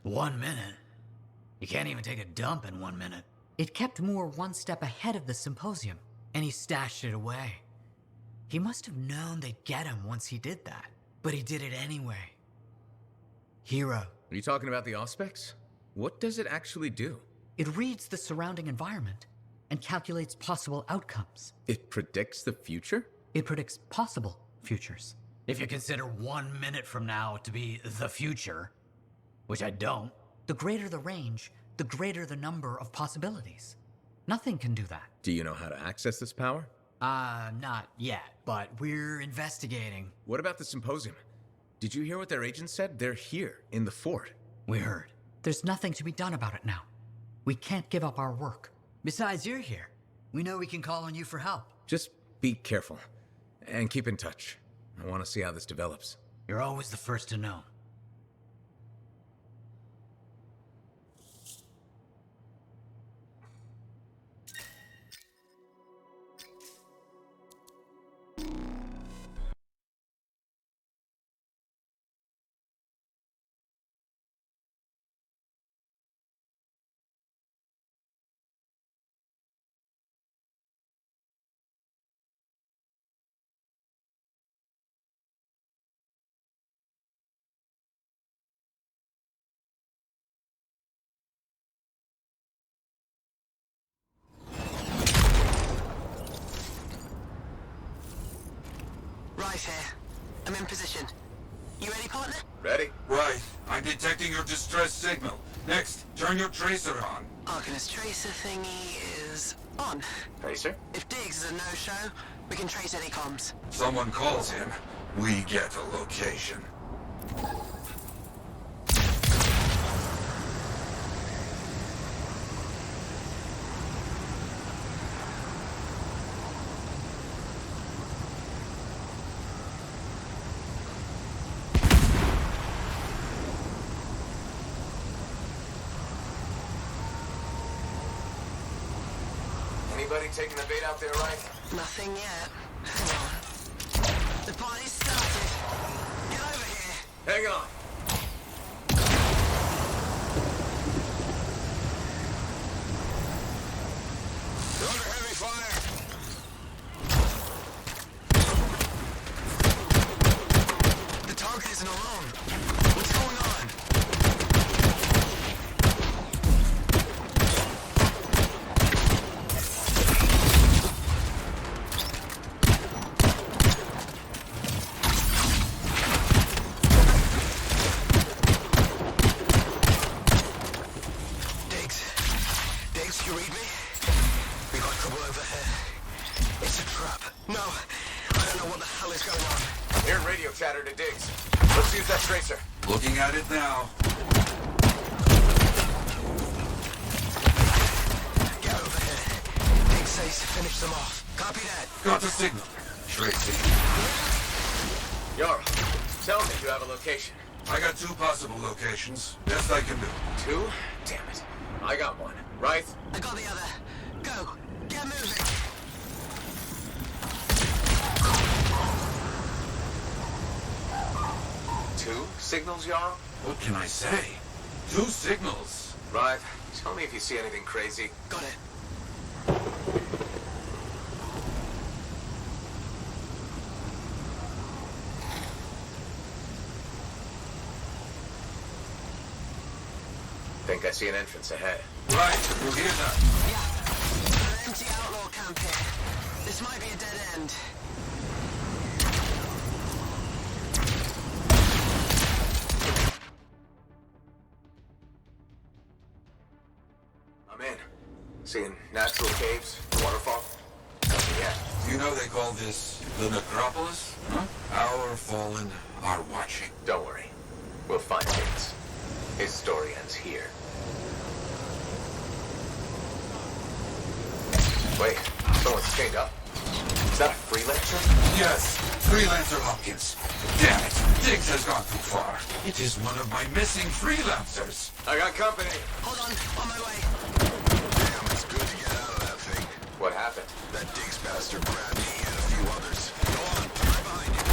One minute? You can't even take a dump in 1 minute. It kept Moore one step ahead of the Symposium. And he stashed it away. He must have known they'd get him once he did that. But he did it anyway. Hero. Are you talking about the Auspex? What does it actually do? It reads the surrounding environment and calculates possible outcomes. It predicts the future? It predicts possible futures. If you consider 1 minute from now to be the future, which I don't. The greater the range, the greater the number of possibilities. Nothing can do that. Do you know how to access this power? Not yet, but we're investigating. What about the Symposium? Did you hear what their agent said? They're here, in the fort. We heard. There's nothing to be done about it now. We can't give up our work. Besides, you're here. We know we can call on you for help. Just be careful. And keep in touch. I want to see how this develops. You're always the first to know. Right here. I'm in position. You ready, partner? Ready? Right. I'm detecting your distress signal. Next, turn your tracer on. Arcanist tracer thingy is on. Tracer? If Diggs is a no-show, we can trace any comms. Someone calls him, we get a location. Anybody taking the bait out there, right? Nothing yet. Hang on. The party's started. Get over here. Hang on. They're under heavy fire. The target isn't alone. What's going on? Diggs, you read me? We got trouble over here. It's a trap. No, I don't know what the hell is going on. Hearing radio chatter to Diggs. Let's use that tracer. Looking at it now. Get over here. Diggs says to finish them off. Copy that. Got the signal. Tracy. Yarl, tell me you have a location. I got 2 possible locations. Best I can do. 2? Damn it. I got one. Right? I got the other. Go. Get moving. Two signals, Yarl? What can I say? 2 signals. Right. Tell me if you see anything crazy. Got it. Think I see an entrance ahead. Right, we'll hear that. Yeah. An empty outlaw camp here. This might be a dead end. I'm in. Seeing natural caves, waterfall. Yeah. You know they call this the necropolis? Huh? Our fallen are watching. Don't worry. We'll find Diggs. His story ends here. Wait, someone's chained up. Is that a freelancer? Yes, freelancer Hopkins. Damn it, Diggs has gone too far. It is one of my missing freelancers. I got company. Hold on my way. Damn, it's good to get out of that thing. What happened? That Diggs bastard grabbed me and a few others. Go on, right behind you.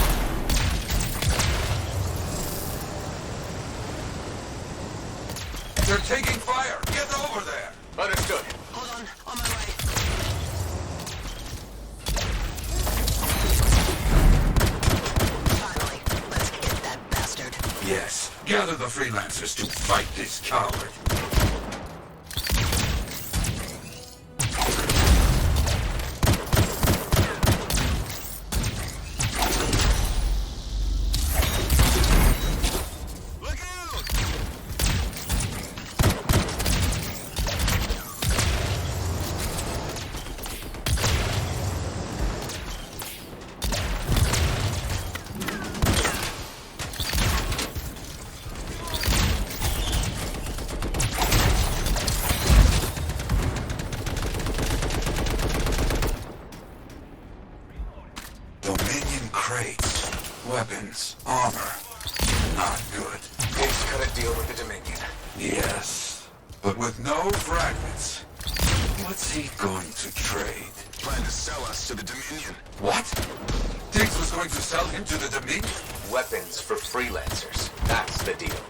They're taking fire. Get over there. Understood. Hold on my way. Finally, let's get that bastard. Yes, gather the freelancers to fight this coward. Crates, weapons, armor. Not good. Diggs cut a deal with the Dominion. Yes, but with no fragments. What's he going to trade? Trying to sell us to the Dominion. What? Diggs was going to sell him to the Dominion? Weapons for freelancers. That's the deal.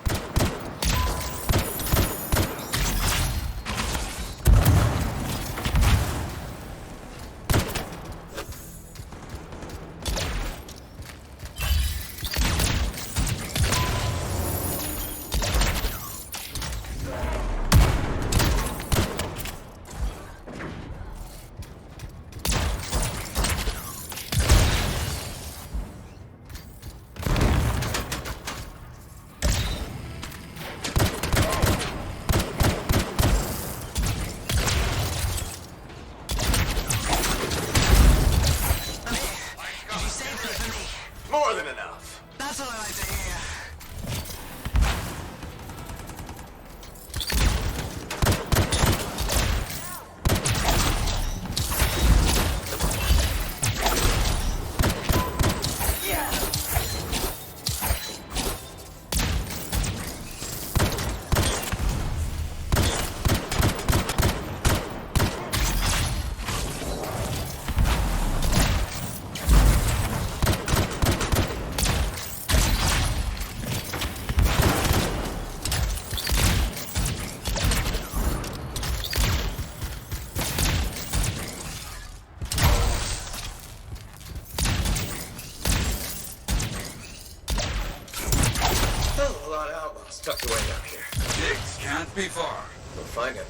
tucked away down here. Diggs can't be far. We'll find him.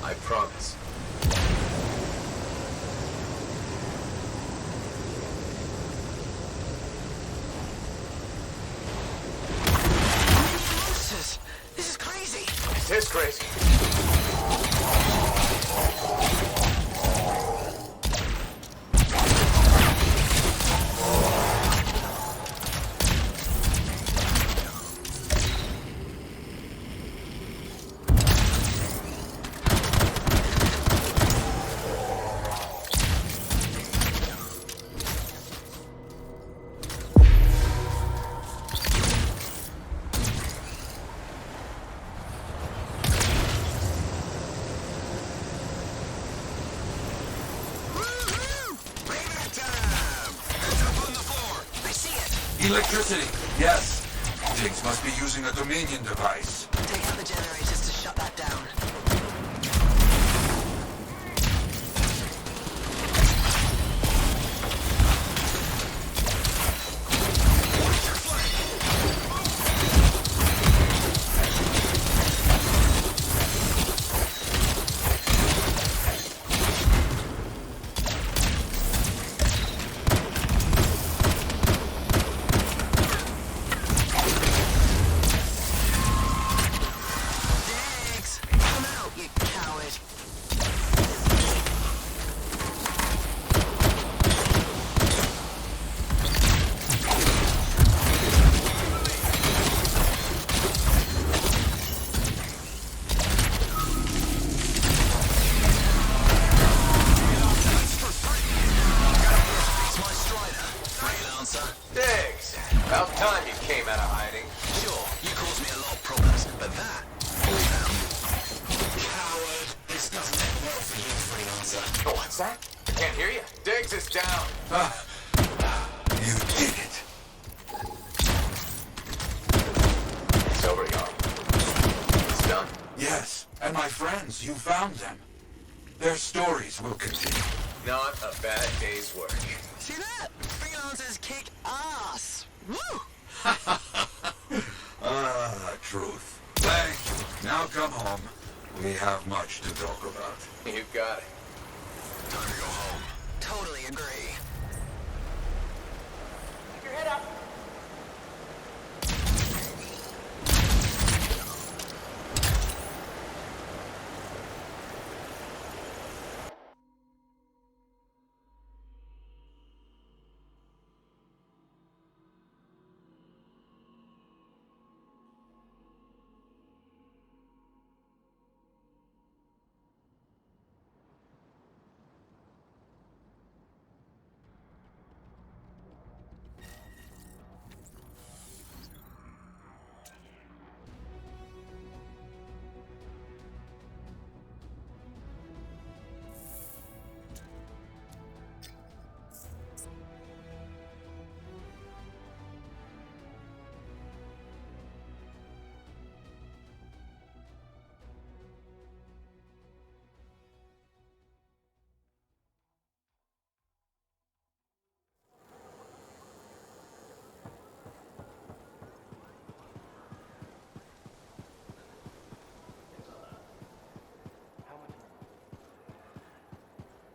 I promise. This is crazy. This is crazy. Electricity, yes. Diggs must be using a Dominion device. Take out the generators to shut that down. Diggs, about time you came out of hiding. Sure, you caused me a lot of problems, but that, all down. Coward, this doesn't end well for you, freelancer. Oh, what's that? I can't hear you. Diggs is down. You did it. It's over, y'all. It's done. Yes, and my friends, you found them. Their stories will continue. Not a bad day's work. See that? Freelancers kick ass. Woo! Truth. Thank you. Now come home. We have much to talk about. You got it. Time to go home. Totally agree. Keep your head up.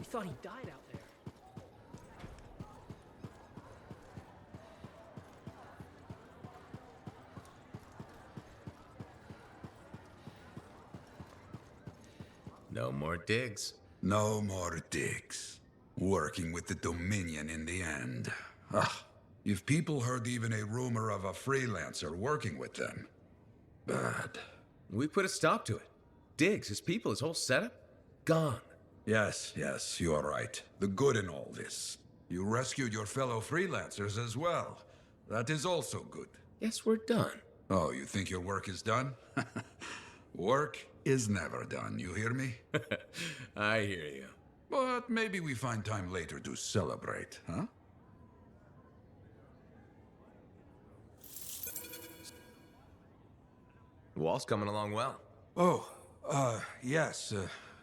Thought he died out there. No more Diggs. No more Diggs. Working with the Dominion in the end. If people heard even a rumor of a freelancer working with them. Bad. We put a stop to it. Diggs, his people, his whole setup, gone. Yes, you are right. The good in all this. You rescued your fellow freelancers as well. That is also good. Yes, we're done. Oh, you think your work is done? Work is never done, you hear me? I hear you. But maybe we find time later to celebrate, huh? The wall's coming along well. Oh, yes.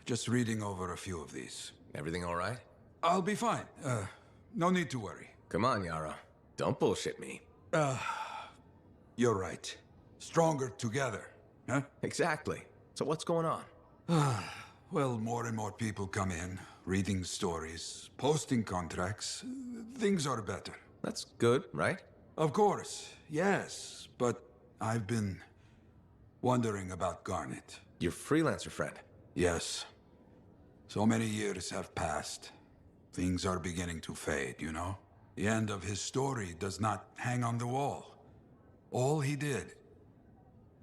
Just reading over a few of these. Everything all right? I'll be fine. No need to worry. Come on, Yara. Don't bullshit me. You're right. Stronger together, huh? Exactly. So what's going on? Well, more and more people come in, reading stories, posting contracts. Things are better. That's good, right? Of course, yes. But I've been wondering about Garnet. Your freelancer friend? Yes. So many years have passed. Things are beginning to fade, you know? The end of his story does not hang on the wall. All he did,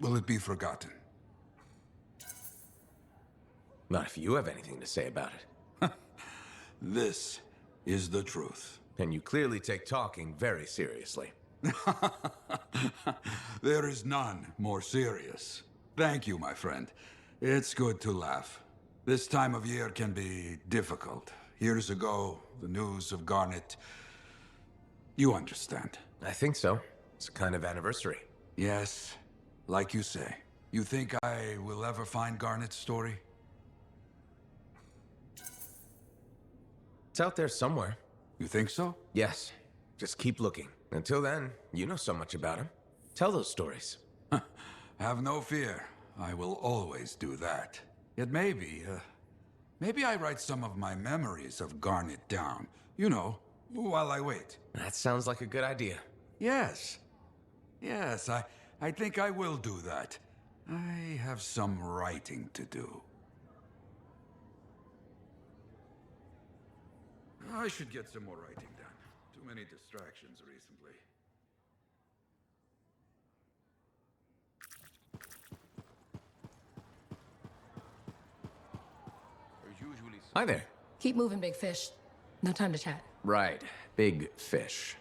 will it be forgotten? Not if you have anything to say about it. This is the truth. And you clearly take talking very seriously. There is none more serious. Thank you, my friend. It's good to laugh. This time of year can be difficult. Years ago, the news of Garnet... You understand. I think so. It's a kind of anniversary. Yes, like you say. You think I will ever find Garnet's story? It's out there somewhere. You think so? Yes. Just keep looking. Until then, you know so much about him. Tell those stories. Have no fear. I will always do that. Yet maybe I write some of my memories of Garnet down. You know, while I wait. That sounds like a good idea. Yes. Yes, I think I will do that. I have some writing to do. I should get some more writing done. Too many distractions recently. Hi there. Keep moving, big fish. No time to chat. Right. Big fish.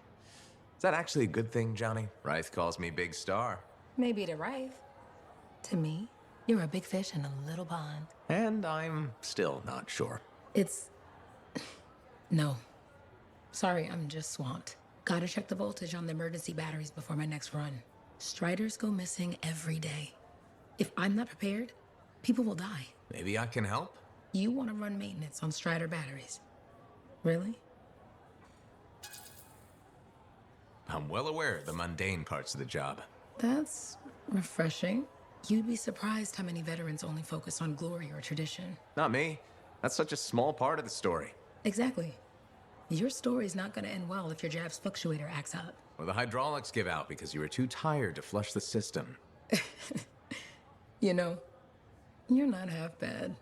Is that actually a good thing, Johnny? Ryth calls me Big Star. Maybe to Ryth. To me, you're a big fish in a little pond. And I'm still not sure. It's... No. Sorry, I'm just swamped. Gotta check the voltage on the emergency batteries before my next run. Striders go missing every day. If I'm not prepared, people will die. Maybe I can help? You want to run maintenance on Strider batteries? Really? I'm well aware of the mundane parts of the job. That's refreshing. You'd be surprised how many veterans only focus on glory or tradition. Not me. That's such a small part of the story. Exactly. Your story's not gonna end well if your Jav's fluctuator acts up. Or the hydraulics give out because you were too tired to flush the system. You know, you're not half bad.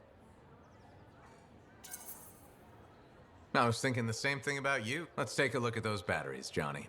I was thinking the same thing about you. Let's take a look at those batteries, Johnny.